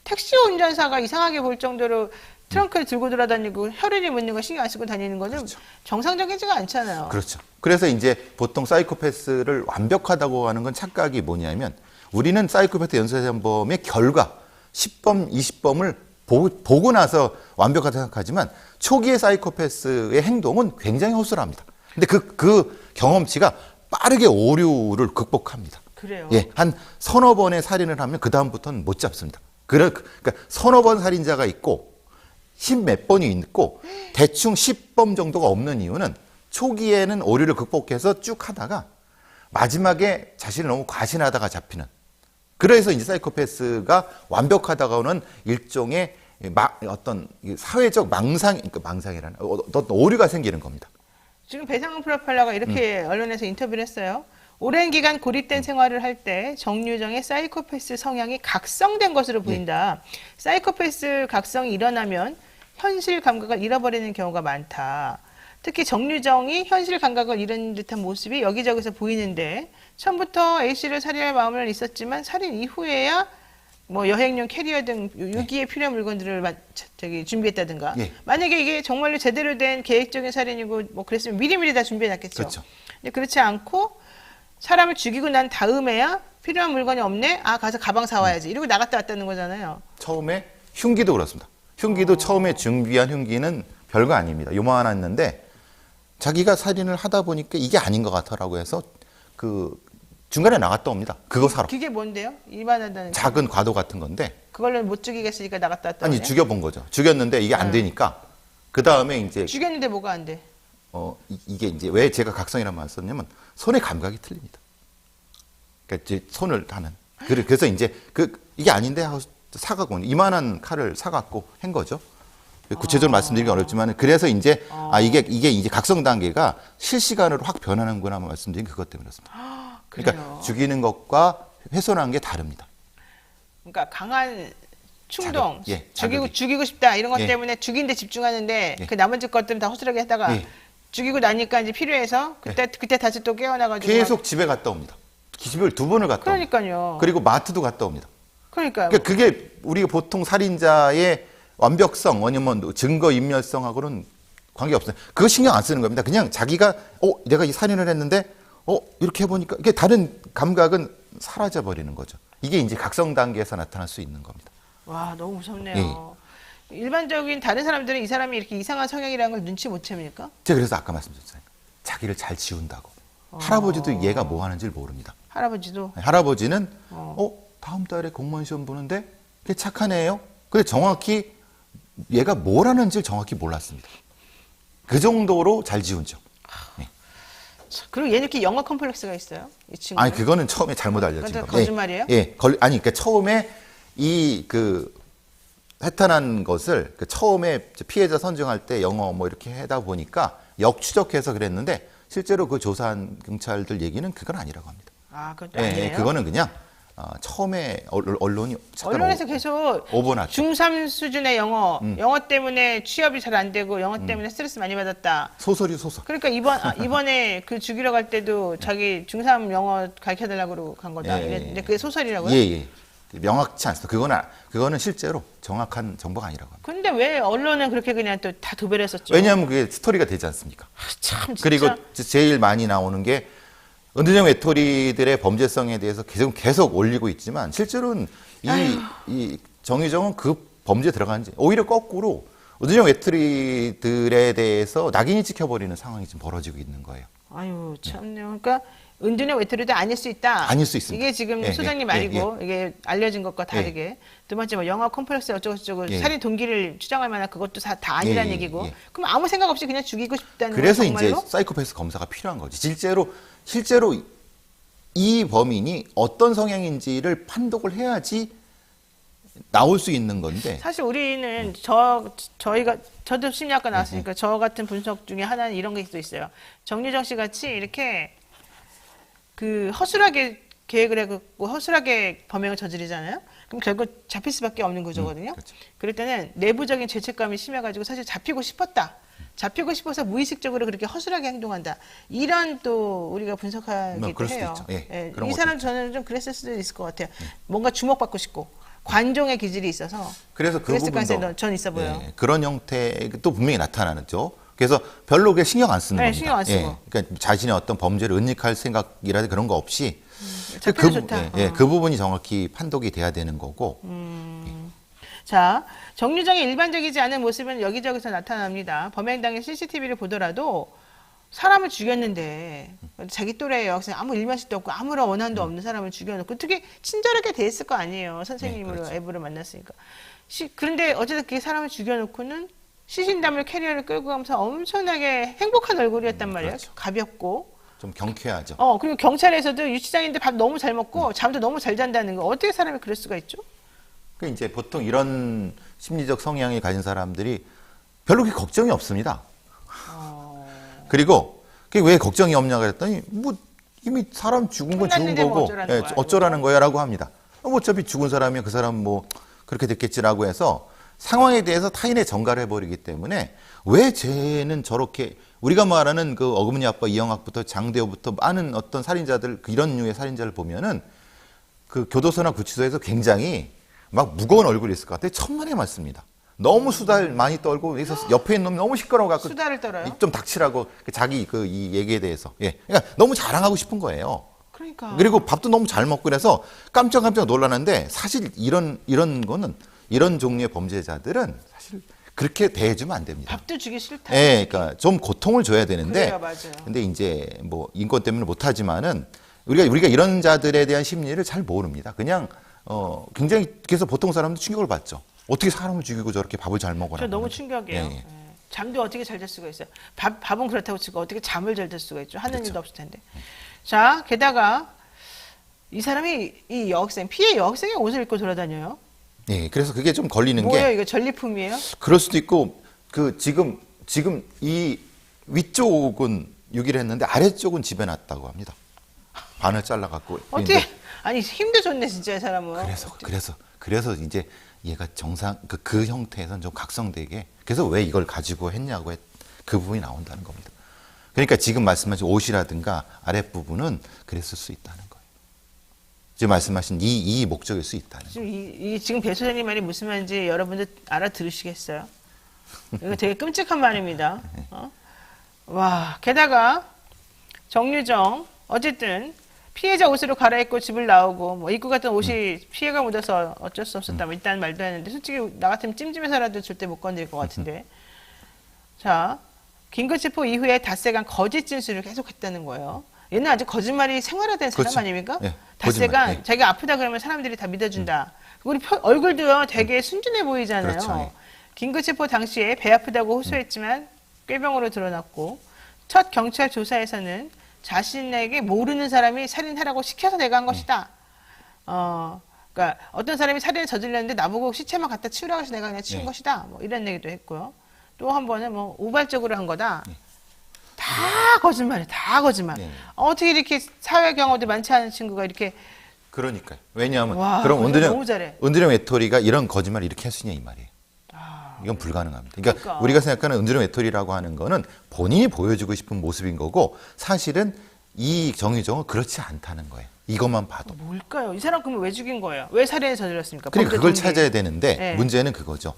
택시 운전사가 이상하게 볼 정도로 트렁크를 들고 돌아다니고 혈흔이 묻는 거 신경 안 쓰고 다니는 거는 그렇죠. 정상적이지가 않잖아요. 그렇죠. 그래서 이제 보통 사이코패스를 완벽하다고 하는 건 착각이 뭐냐면, 우리는 사이코패스 연쇄살인범의 결과 10범, 20범을 보고 나서 완벽하다고 생각하지만, 초기의 사이코패스의 행동은 굉장히 허술합니다. 근데 그 경험치가 빠르게 오류를 극복합니다. 그래요. 예, 한 서너 번의 살인을 하면 그 다음부터는 못 잡습니다. 그러니까 서너 번 살인자가 있고 10몇 번이 있고 대충 10범 정도가 없는 이유는, 초기에는 오류를 극복해서 쭉 하다가 마지막에 자신을 너무 과신하다가 잡히는. 그래서 이제 사이코패스가 완벽하다고는 일종의 어떤 사회적 망상이라는 어떤 오류가 생기는 겁니다. 지금 배상훈 프로파일러가 이렇게 언론에서 인터뷰를 했어요. 오랜 기간 고립된 생활을 할 때 정유정의 사이코패스 성향이 각성된 것으로 보인다. 사이코패스 각성이 일어나면 현실 감각을 잃어버리는 경우가 많다. 특히 정유정이 현실 감각을 잃은 듯한 모습이 여기저기서 보이는데, 처음부터 A씨를 살해할 마음은 있었지만 살인 이후에야 뭐 여행용 캐리어 등 유기에 필요한 물건들을 준비했다든가. 예. 만약에 이게 정말로 제대로 된 계획적인 살인이고 뭐 그랬으면 미리미리 다 준비해놨겠죠. 그렇죠. 근데 그렇지 않고 사람을 죽이고 난 다음에야 필요한 물건이 없네? 아, 가서 가방 사와야지. 이러고 나갔다 왔다는 거잖아요. 처음에 흉기도 그렇습니다. 흉기도 처음에 준비한 흉기는 별거 아닙니다. 요만했는데 자기가 살인을 하다 보니까 이게 아닌 것 같아라고 해서 그 중간에 나갔다 옵니다. 그거 사러. 그게 뭔데요? 일반한다는 게. 작은 과도 같은 건데 그걸로 못 죽이겠으니까 나갔다 왔다. 아니 죽여본 거죠. 죽였는데 이게 안 되니까 그 다음에 이제 죽였는데 뭐가 안 돼? 이게 이제 왜 제가 각성이라는 말을 썼냐면 손의 감각이 틀립니다. 그러니까 이제 손을 하는. 그래서 이제 이게 아닌데 하고 사갖고 이만한 칼을 사갖고 한 거죠. 구체적으로 말씀드리기 어렵지만 그래서 이제 이게 이제 각성 단계가 실시간으로 확 변하는구나 말씀드린 그것 때문에 그렇습니다. 그러니까 죽이는 것과 훼손하는 게 다릅니다. 그러니까 강한 충동, 자극, 자극이. 죽이고 싶다 이런 것 예. 때문에 죽이는데 집중하는데 예. 그 나머지 것들은 다 허술하게 했다가 예. 죽이고 나니까 이제 필요해서 그때 다시 또 깨어나가지고 계속 집에 갔다 옵니다. 집을 2번을 갔다 옵니다. 그러니까요. 그리고 마트도 갔다 옵니다. 그러니까요. 그러니까 그게 우리가 보통 살인자의 완벽성 아니면 증거 인멸성하고는 관계없어요. 그거 신경 안 쓰는 겁니다. 그냥 자기가 내가 이 살인을 했는데 이렇게 해보니까 이게 다른 감각은 사라져 버리는 거죠. 이게 이제 각성 단계에서 나타날 수 있는 겁니다. 와, 너무 무섭네요. 일반적인 다른 사람들은 이 사람이 이렇게 이상한 성향이라는 걸 눈치 못 챕니까? 제가 그래서 아까 말씀드렸잖아요. 자기를 잘 지운다고. 할아버지도 얘가 뭐 하는지를 모릅니다. 할아버지도 할아버지는 다음 달에 공무원 시험 보는데 걔 착한 애예요. 근데 정확히 얘가 뭘 하는지를 정확히 몰랐습니다. 그 정도로 잘 지운죠. 네. 그리고 얘는 이렇게 영어 컴플렉스가 있어요. 이 친구. 아니 그거는 처음에 잘못 알려진 그건 겁니다. 거짓말이에요? 아니 그러니까 처음에 해탄한 것을 처음에 피해자 선정할 때 영어 뭐 이렇게 하다 보니까 역추적해서 그랬는데 실제로 그 조사한 경찰들 얘기는 그건 아니라고 합니다. 아, 그것도 아니에요. 그거는 그냥 처음에 언론이 언론에서 계속 오버났죠. 중3 수준의 영어 때문에 취업이 잘 안 되고 영어 때문에 스트레스 많이 받았다. 소설. 그러니까 이번에 그 죽이러 갈 때도 자기 중3 영어 가르쳐달라고 간 거다. 근데 그게 소설이라고요? 예. 명확치 않습니다. 그거는 실제로 정확한 정보가 아니라고 합니다. 근데 왜 언론은 그렇게 그냥 또 다 도배를 했었죠? 왜냐하면 그게 스토리가 되지 않습니까? 참 진짜. 그리고 제일 많이 나오는 게 은둔형 외톨이들의 범죄성에 대해서 계속 올리고 있지만 실제로는 이 정유정은 그 범죄에 들어간 지 오히려 거꾸로 은둔형 외톨이들에 대해서 낙인이 찍혀버리는 상황이 지금 벌어지고 있는 거예요. 아유 참네요. 그러니까 은둔형 외톨이도 아닐 수 있다. 아닐 수 있습니다. 이게 지금 소장님 말이고 이게 알려진 것과 다르게 두 번째 뭐 영화 컴플렉스 어쩌고저쩌고 살인 동기를 추정할 만한 그것도 다 아니란 얘기고. 그럼 아무 생각 없이 그냥 죽이고 싶다는 그래서 거예요, 이제 정말로? 사이코패스 검사가 필요한 거지. 실제로 이 범인이 어떤 성향인지를 판독을 해야지 나올 수 있는 건데. 사실 우리는 저도 심리학과 나왔으니까 저 같은 분석 중에 하나는 이런 게 또 있어요. 정유정 씨 같이 이렇게 그 허술하게 계획을 해갖고 허술하게 범행을 저지르잖아요. 그럼 결국 잡힐 수밖에 없는 구조거든요. 그렇죠. 그럴 때는 내부적인 죄책감이 심해가지고 사실 잡히고 싶었다. 잡히고 싶어서 무의식적으로 그렇게 허술하게 행동한다. 이런 또 우리가 분석하기도 그럴 수도 해요. 있죠. 그런 이 것도 사람 있죠. 저는 좀 그랬을 수도 있을 것 같아요. 뭔가 주목받고 싶고 관종의 기질이 있어서 그래서 그 그랬을 가능성이 부분도 전 있어 보여요. 그런 형태도 분명히 나타나죠. 그래서 별로 그게 신경 안 쓰는 네, 겁니다. 신경 안 쓰고. 그러니까 자신의 어떤 범죄를 은닉할 생각이라든지 그런 거 없이 잡히면 좋다. 그 부분이 정확히 판독이 돼야 되는 거고. 자, 정유정의 일반적이지 않은 모습은 여기저기서 나타납니다. 범행 당일 CCTV를 보더라도 사람을 죽였는데 자기 또래의 여학생 아무 일면식도 없고 아무런 원한도 없는 사람을 죽여놓고 어떻게 친절하게 대했을 거 아니에요. 선생님으로 그렇죠. 애부를 만났으니까. 그런데 어쨌든 그 사람을 죽여놓고는 시신담을 캐리어를 끌고 가면서 엄청나게 행복한 얼굴이었단 말이에요. 그렇죠. 가볍고. 좀 경쾌하죠. 그리고 경찰에서도 유치장인데 밥 너무 잘 먹고 잠도 너무 잘 잔다는 거. 어떻게 사람이 그럴 수가 있죠? 그 이제 보통 이런 심리적 성향을 가진 사람들이 별로 그렇게 걱정이 없습니다. 그리고 그게 왜 걱정이 없냐 그랬더니 뭐 이미 사람 죽은 건 죽은 끝났는데 뭐 거고 어쩌라는 거야, 어쩌라는 거야라고 합니다. 어차피 죽은 사람이면 그 사람 뭐 그렇게 됐겠지라고 해서 상황에 대해서 타인의 전가를 해버리기 때문에 왜 쟤는 저렇게 우리가 말하는 그 어금니 아빠 이영학부터 장대호부터 많은 어떤 살인자들 이런 류의 살인자를 보면은 그 교도소나 구치소에서 굉장히 막 무거운 얼굴이 있을 것 같아요. 천만에 맞습니다. 너무 수달 많이 떨고 그래서 옆에 있는 놈이 너무 시끄러워갖고 수다를 떨어요? 좀 닥치라고 자기 이 얘기에 대해서 그러니까 너무 자랑하고 싶은 거예요. 그러니까. 그리고 밥도 너무 잘 먹고 그래서 깜짝깜짝 놀라는데 사실 이런 거는 이런 종류의 범죄자들은 사실 그렇게 대해주면 안 됩니다. 밥도 주기 싫다. 예, 그러니까 좀 고통을 줘야 되는데. 그래요, 맞아요. 근데 이제 뭐 인권 때문에 못하지만은 우리가 이런 자들에 대한 심리를 잘 모릅니다. 그냥 굉장히 그래서 보통 사람도 충격을 받죠. 어떻게 사람을 죽이고 저렇게 밥을 잘 먹어라. 저 너무 충격이에요. 예, 예. 예. 잠도 어떻게 잘 될 수가 있어요. 밥은 그렇다고 치고 어떻게 잠을 잘 될 수가 있죠. 하는 그렇죠. 일도 없을 텐데. 자, 게다가 이 사람이 이 여학생, 피해 여학생의 옷을 입고 돌아다녀요. 예, 그래서 그게 좀 걸리는 뭐예요? 게 이거 전리품이에요? 그럴 수도 있고 그 지금 이 위쪽은 유기를 했는데 아래쪽은 집에 놨다고 합니다. 반을 잘라갖고. 어떻게 아니 힘도 좋네 진짜 이 사람은. 그래서 이제 얘가 정상 그 형태에서는 좀 각성되게 그래서 왜 이걸 가지고 했냐고 그 부분이 나온다는 겁니다. 그러니까 지금 말씀하신 옷이라든가 아랫부분은 그랬을 수 있다는 거예요. 지금 말씀하신 이 목적일 수 있다는 거예요. 지금 배 소장님 말이 무슨 말인지 여러분들 알아들으시겠어요? 이거 되게 끔찍한 말입니다. 와, 게다가 정유정 어쨌든 피해자 옷으로 갈아입고 집을 나오고 뭐 입고 갔던 옷이 피해가 묻어서 어쩔 수 없었다 뭐 일단 말도 했는데 솔직히 나 같으면 찜찜해서라도 절대 못 건드릴 것 같은데. 자, 긴급체포 이후에 닷새간 거짓 진술을 계속했다는 거예요. 얘는 아주 거짓말이 생활화된 사람 그렇죠. 아닙니까? 예, 닷새간 거짓말, 예. 자기가 아프다 그러면 사람들이 다 믿어준다. 우리 얼굴도요 되게 순진해 보이잖아요. 그렇죠, 예. 긴급체포 당시에 배 아프다고 호소했지만 꾀병으로 드러났고 첫 경찰 조사에서는 자신에게 모르는 사람이 살인하라고 시켜서 내가 한 것이다. 그러니까 어떤 사람이 살인을 저질렀는데 나보고 시체만 갖다 치우라고 해서 내가 그냥 치운 네. 것이다. 뭐 이런 얘기도 했고요. 또 한 번은 뭐 우발적으로 한 거다. 다 거짓말이에요. 다 거짓말. 네. 어떻게 이렇게 사회 경험도 많지 않은 친구가 이렇게 그러니까요. 왜냐하면 와, 그럼 너무 잘해. 은둔형 외톨이가 이런 거짓말을 이렇게 할 수 있냐 이 말이에요. 이건 불가능합니다. 그러니까 우리가 생각하는 은둔형 외톨이라고 하는 거는 본인이 보여주고 싶은 모습인 거고 사실은 이 정유정은 그렇지 않다는 거예요. 이것만 봐도. 뭘까요? 이 사람 그러면 왜 죽인 거예요? 왜 살인을 저질렀습니까? 그러니까 범죄 그걸 동기. 찾아야 되는데 네. 문제는 그거죠.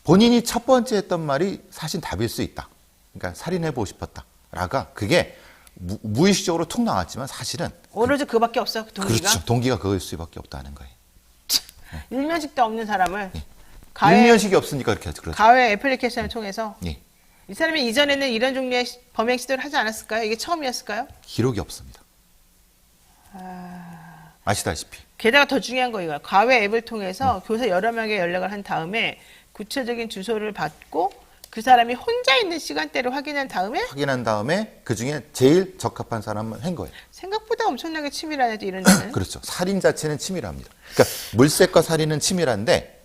본인이 첫 번째 했던 말이 사실 답일 수 있다. 그러니까 살인해보고 싶었다. 라가 그게 무의식적으로 툭 나왔지만 사실은 오로지 그밖에 없어 동기가. 그렇죠. 동기가 그거일 수밖에 없다는 거예요. 일면식도 없는 사람을 예. 가해, 일면식이 없으니까 그렇게 하죠. 그렇죠. 가해 애플리케이션을 통해서 예. 이 사람이 이전에는 이런 종류의 범행 시도를 하지 않았을까요? 이게 처음이었을까요? 기록이 없습니다. 아시다시피. 게다가 더 중요한 거 이거야. 가해 앱을 통해서 교사 여러 명에게 연락을 한 다음에 구체적인 주소를 받고 그 사람이 혼자 있는 시간대를 확인한 다음에 확인한 다음에 그 중에 제일 적합한 사람을 한 거예요. 생각보다 엄청나게 치밀하네 이런 데는. 그렇죠. 살인 자체는 치밀합니다. 그러니까 물색과 살인은 치밀한데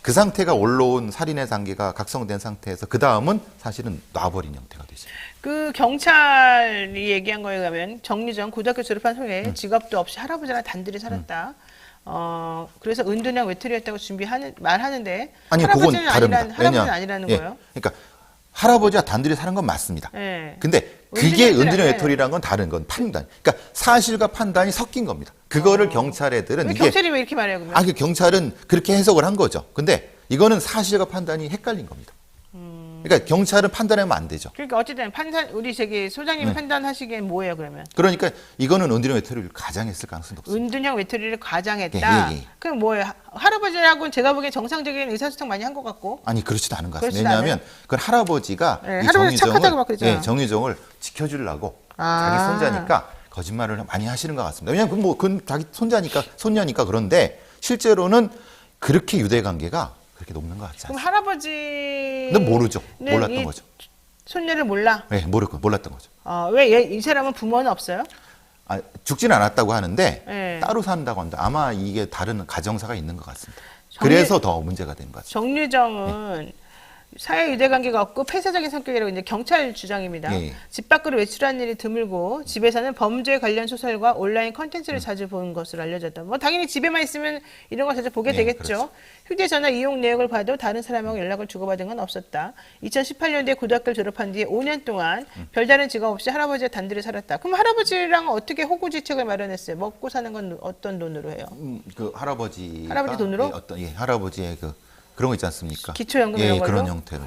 그 상태가 올라온 살인의 단계가 각성된 상태에서 그 다음은 사실은 놔버린 형태가 되죠. 그 경찰이 얘기한 거에 가면 정유정 고등학교 졸업한 후에 직업도 없이 할아버지랑 단둘이 살았다. 그래서 은둔형 외톨이였다고 말하는데 아니 그건 할아버지는 다릅니다. 할아버지는 아니라는 예, 거예요. 그러니까 할아버지와 단둘이 사는 건 맞습니다. 예. 근데 그게 은둔형 은둔형 외톨이- 외톨이라는 건 다른 건 판단. 그러니까 사실과 판단이 섞인 겁니다. 그거를 경찰 애들은 왜 이게 경찰이 왜 이렇게 말해요 그러면? 그 경찰은 그렇게 해석을 한 거죠. 근데 이거는 사실과 판단이 헷갈린 겁니다. 그러니까 경찰은 판단하면 안 되죠. 그러니까 어쨌든 우리 소장님이 판단하시기엔 뭐예요 그러면? 그러니까 이거는 은둔형 외톨이를 가장했을 가능성이 높습니다. 은둔형 외톨이를 과장했다. 예, 예, 예. 그럼 뭐예요? 할아버지라고는 제가 보기엔 정상적인 의사소통 많이 한 것 같고. 아니 그렇지도 않은 것 같습니다. 그렇지도 왜냐하면 그건 할아버지가 네, 이 할아버지 착하다고 막 그러잖아요. 정유정을 지켜주려고 아. 자기 손자니까 거짓말을 많이 하시는 것 같습니다. 왜냐하면 그건 자기 손녀니까 그런데 실제로는 그렇게 유대 관계가 그렇게 높는 것 같지 그럼 않습니다. 할아버지는 모르죠. 몰랐던 이 거죠. 손녀를 몰라. 네, 몰랐던 거죠. 왜 이 사람은 부모는 없어요? 죽지는 않았다고 하는데 네. 따로 산다고 합니다. 아마 이게 다른 가정사가 있는 것 같습니다. 정유- 그래서 더 문제가 된 것 같습니다. 정유정은 사회 유대 관계가 없고 폐쇄적인 성격이라고 이제 경찰 주장입니다. 예. 집 밖으로 외출한 일이 드물고 집에서는 범죄 관련 소설과 온라인 컨텐츠를 자주 보는 것으로 알려졌다. 뭐 당연히 집에만 있으면 이런 걸 자주 보게 네, 되겠죠. 그렇죠. 휴대전화 이용 내역을 봐도 다른 사람하고 연락을 주고받은 건 없었다. 2018년도에 고등학교를 졸업한 뒤에 5년 동안 별다른 직업 없이 할아버지와 단둘이 살았다. 그럼 할아버지랑 어떻게 호구지책을 마련했어요? 먹고 사는 건 어떤 돈으로 해요? 그 할아버지 돈으로? 할아버지의 그런 거 있지 않습니까? 기초연금 이런 걸로? 그런 형태로.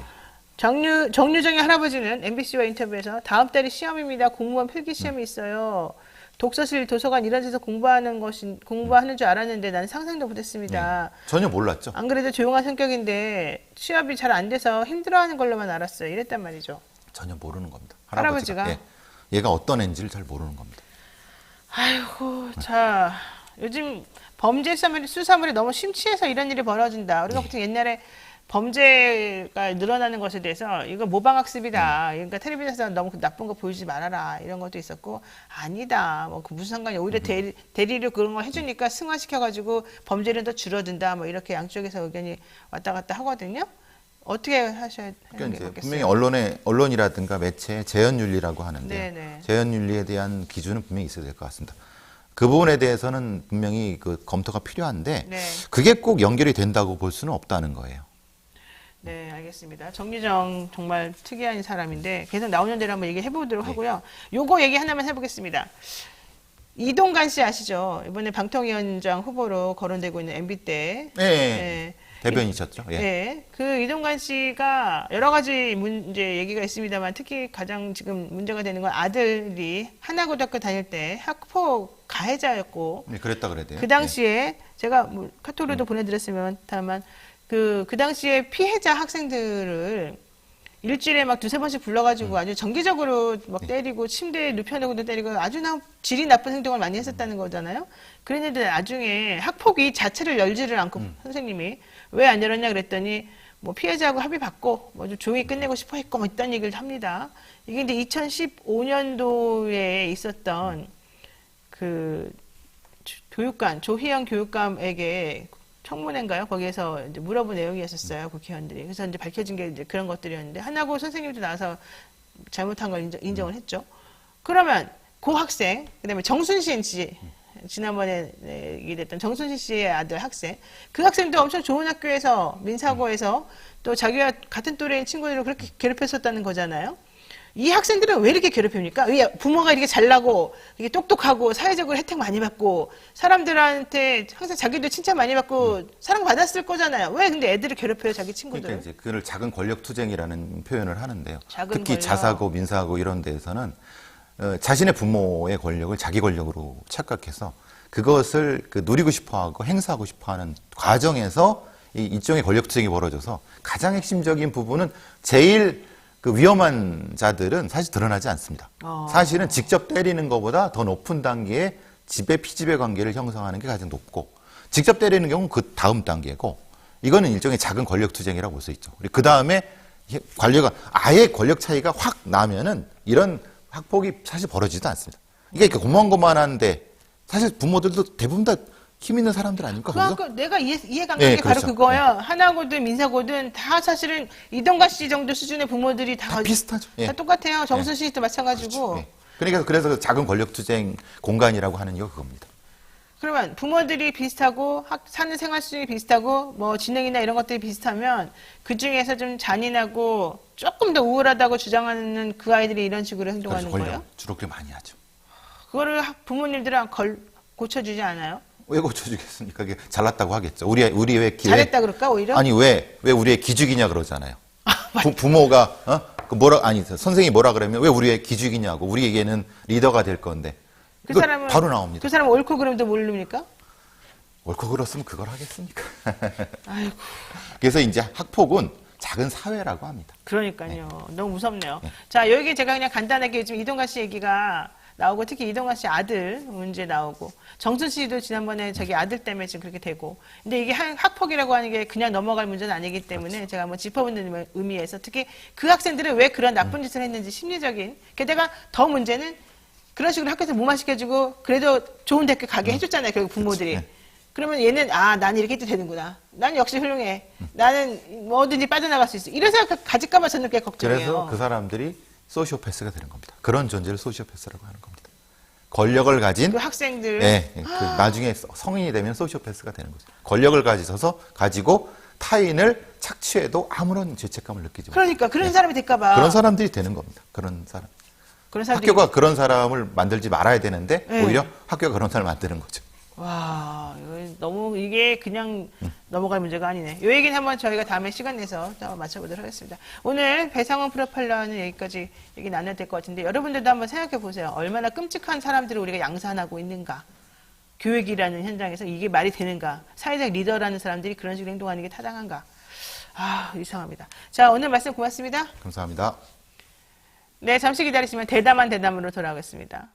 정유정의 할아버지는 MBC와 인터뷰에서 다음 달이 시험입니다. 공무원 필기 시험이 있어요. 독서실, 도서관 이런 데서 공부하는 줄 알았는데 나는 상상도 못했습니다. 전혀 몰랐죠. 안 그래도 조용한 성격인데 취업이 잘 안 돼서 힘들어하는 걸로만 알았어요. 이랬단 말이죠. 전혀 모르는 겁니다. 할아버지가? 예. 얘가 어떤 애인지를 잘 모르는 겁니다. 아이고, 자, 요즘 범죄 수사물이 너무 심취해서 이런 일이 벌어진다. 우리가 보통 옛날에 범죄가 늘어나는 것에 대해서 이거 모방학습이다. 그러니까 텔레비전에서 너무 나쁜 거 보여주지 말아라. 이런 것도 있었고 아니다. 뭐 그 무슨 상관이야. 오히려 대리로 그런 거 해주니까 승화시켜가지고 범죄는 더 줄어든다. 뭐 이렇게 양쪽에서 의견이 왔다 갔다 하거든요. 어떻게 하셔야 하는 게 그러니까 이제 맞겠어요? 분명히 언론이라든가 매체의 재현윤리라고 하는데 네네. 재현윤리에 대한 기준은 분명히 있어야 될 것 같습니다. 그 부분에 대해서는 분명히 그 검토가 필요한데 네. 그게 꼭 연결이 된다고 볼 수는 없다는 거예요. 네, 알겠습니다. 정유정 정말 특이한 사람인데 계속 나오는 대로 한번 얘기해 보도록 하고요. 요거 얘기 하나만 해보겠습니다. 이동관 씨 아시죠? 이번에 방통위원장 후보로 거론되고 있는 MB 때. 네. 대변이셨죠. 예. 네, 그 이동관 씨가 여러 가지 문제 얘기가 있습니다만 특히 가장 지금 문제가 되는 건 아들이 하나고등학교 다닐 때 학폭 가해자였고 네, 그랬다 그래야 돼요. 그 당시에 제가 뭐 카톡으로도 보내드렸으면 다만 그 당시에 피해자 학생들을 일주일에 막 두세 번씩 불러가지고 아주 정기적으로 막 때리고 침대에 눕혀놓고도 때리고 아주 질이 나쁜 행동을 많이 했었다는 거잖아요. 그랬는데 나중에 학폭위 자체를 열지를 않고 선생님이 왜 안 열었냐 그랬더니 뭐 피해자하고 합의 받고 뭐 좀 조용히 끝내고 싶어 했고 뭐 이딴 얘기를 합니다. 이게 근데 2015년도에 있었던 그 교육감 조희영 교육감에게 청문회인가요? 거기에서 이제 물어본 내용이었었어요, 국회의원들이. 그래서 이제 밝혀진 게 이제 그런 것들이었는데, 하나고 선생님도 나와서 잘못한 걸 인정을 했죠. 그러면 그 학생, 그 다음에 정순신 씨, 지난번에 얘기됐던 정순신 씨의 아들 학생, 그 학생도 엄청 좋은 학교에서, 민사고에서 또 자기와 같은 또래인 친구들을 그렇게 괴롭혔었다는 거잖아요. 이 학생들은 왜 이렇게 괴롭힙니까? 왜 부모가 이렇게 잘나고 이게 똑똑하고 사회적으로 혜택 많이 받고 사람들한테 항상 자기도 칭찬 많이 받고 사랑받았을 거잖아요. 왜 근데 애들을 괴롭혀요, 자기 친구들? 그러니까 이제 그걸 작은 권력 투쟁이라는 표현을 하는데요. 작은 특히 권력. 자사고, 민사고 이런 데에서는 자신의 부모의 권력을 자기 권력으로 착각해서 그것을 누리고 싶어하고 행사하고 싶어하는 과정에서 일종의 권력 투쟁이 벌어져서 가장 핵심적인 부분은 제일 그 위험한 자들은 사실 드러나지 않습니다. 사실은 직접 때리는 것보다 더 높은 단계의 지배 피지배 관계를 형성하는 게 가장 높고 직접 때리는 경우는 그 다음 단계고 이거는 일종의 작은 권력 투쟁이라고 볼 수 있죠. 그 다음에 아예 권력 차이가 확 나면은 이런 학폭이 사실 벌어지지도 않습니다. 이게 고만고만한데 사실 부모들도 대부분 다 힘 있는 사람들 아닙니까? 그러니까 내가 이해가 안 가는 게 바로 그렇죠. 그거예요. 하나고든 민사고든 다 사실은 이동관 씨 정도 수준의 부모들이 다 비슷하죠. 다 똑같아요. 정순신 씨도 마찬가지고. 그렇죠. 그러니까 그래서 작은 권력 투쟁 공간이라고 하는 이유가 그겁니다. 그러면 부모들이 비슷하고 사는 생활 수준이 비슷하고 뭐 지능이나 이런 것들이 비슷하면 그 중에서 좀 잔인하고 조금 더 우월하다고 주장하는 그 아이들이 이런 식으로 행동하는 그렇죠. 거예요? 주로 그렇게 많이 하죠. 그거를 부모님들은 고쳐주지 않아요? 왜 고쳐주겠습니까? 그게 잘났다고 하겠죠. 우리 왜 잘했다 그럴까 오히려? 아니 왜 우리의 기죽이냐 그러잖아요. 부모가 선생님이 뭐라 그러면 왜 우리의 기죽이냐고 우리에게는 리더가 될 건데 그 이거 사람은 바로 나옵니다. 그 사람은 옳고 그름도 모릅니까? 옳고 그렇으면 그걸 하겠습니까? 아이고. 그래서 이제 학폭은 작은 사회라고 합니다. 그러니까요. 너무 무섭네요. 자, 여기 제가 그냥 간단하게 지금 이동관 씨 얘기가 나오고 특히 이동관 씨 아들 문제 나오고 정순 씨도 지난번에 자기 아들 때문에 지금 그렇게 되고 근데 이게 학폭이라고 하는 게 그냥 넘어갈 문제는 아니기 때문에 그렇죠. 제가 한번 짚어보는 의미에서 특히 그 학생들은 왜 그런 나쁜 짓을 했는지 심리적인 게다가 더 문제는 그런 식으로 학교에서 무마시켜주고 그래도 좋은 대학교 가게 해줬잖아요. 결국 부모들이. 그렇죠. 그러면 얘는 난 이렇게 해도 되는구나. 난 역시 훌륭해. 나는 뭐든지 빠져나갈 수 있어. 이런 생각 가질까 봐 저는 꽤 걱정해요. 그래서 그 사람들이 소시오패스가 되는 겁니다. 그런 존재를 소시오패스라고 하는 겁니다. 권력을 가진 그 학생들. 네, 나중에 성인이 되면 소시오패스가 되는 거죠. 권력을 가지고 타인을 착취해도 아무런 죄책감을 느끼지 못해요. 그러니까 그런 사람이 될까 봐. 그런 사람들이 되는 겁니다. 그런 사람. 그런 사람들이 학교가 그런 사람을 만들지 말아야 되는데 네. 오히려 학교가 그런 사람을 만드는 거죠. 와, 이거 너무 이게 그냥 넘어갈 문제가 아니네. 이 얘기는 한번 저희가 다음에 시간 내서 한번 맞춰보도록 하겠습니다. 오늘 배상훈 프로파일러는 여기까지 얘기 나눠야 될 것 같은데 여러분들도 한번 생각해 보세요. 얼마나 끔찍한 사람들을 우리가 양산하고 있는가. 교육이라는 현장에서 이게 말이 되는가. 사회적 리더라는 사람들이 그런 식으로 행동하는 게 타당한가. 아, 이상합니다. 자, 오늘 말씀 고맙습니다. 감사합니다. 네, 잠시 기다리시면 대담한 대담으로 돌아오겠습니다.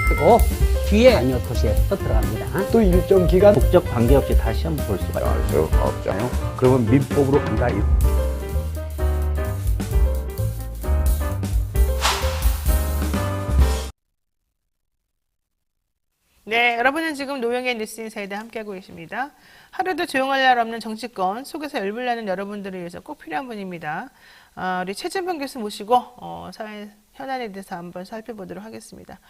그리고 뒤에 방역 도시에 또 들어갑니다. 또 일정 기간 국적 관계없이 다시 한번 볼 수가 있어요. 그러면 민법으로 간다. 네, 여러분은 지금 노영의 뉴스 인사이드 함께하고 계십니다. 하루도 조용할 날 없는 정치권 속에서 열불나는 여러분들을 위해서 꼭 필요한 분입니다. 우리 최진범 교수 모시고 사회 현안에 대해서 한번 살펴보도록 하겠습니다.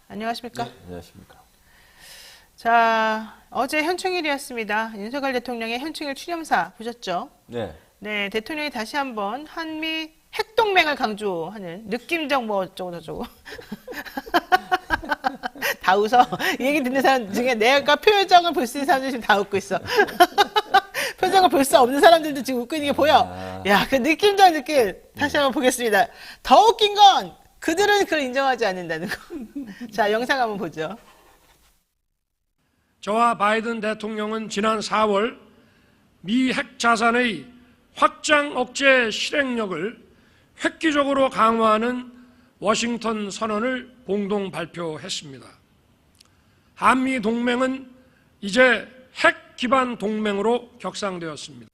안녕하십니까? 네, 안녕하십니까. 자, 어제 현충일이었습니다. 윤석열 대통령의 현충일 추념사 보셨죠? 네. 네, 대통령이 다시 한번 한미 핵동맹을 강조하는 느낌적 뭐 어쩌고 저쩌고. 다 웃어. 이 얘기 듣는 사람 중에 내가 표정을 볼 수 있는 사람들이 지금 다 웃고 있어. 표정을 볼 수 없는 사람들도 지금 웃고 있는 게 보여. 야, 그 느낌적 느낌 다시 한번 보겠습니다. 더 웃긴 건 그들은 그걸 인정하지 않는다는 거. 자, 영상 한번 보죠. 저와 바이든 대통령은 지난 4월 미 핵 자산의 확장 억제 실행력을 획기적으로 강화하는 워싱턴 선언을 공동 발표했습니다. 한미 동맹은 이제 핵 기반 동맹으로 격상되었습니다.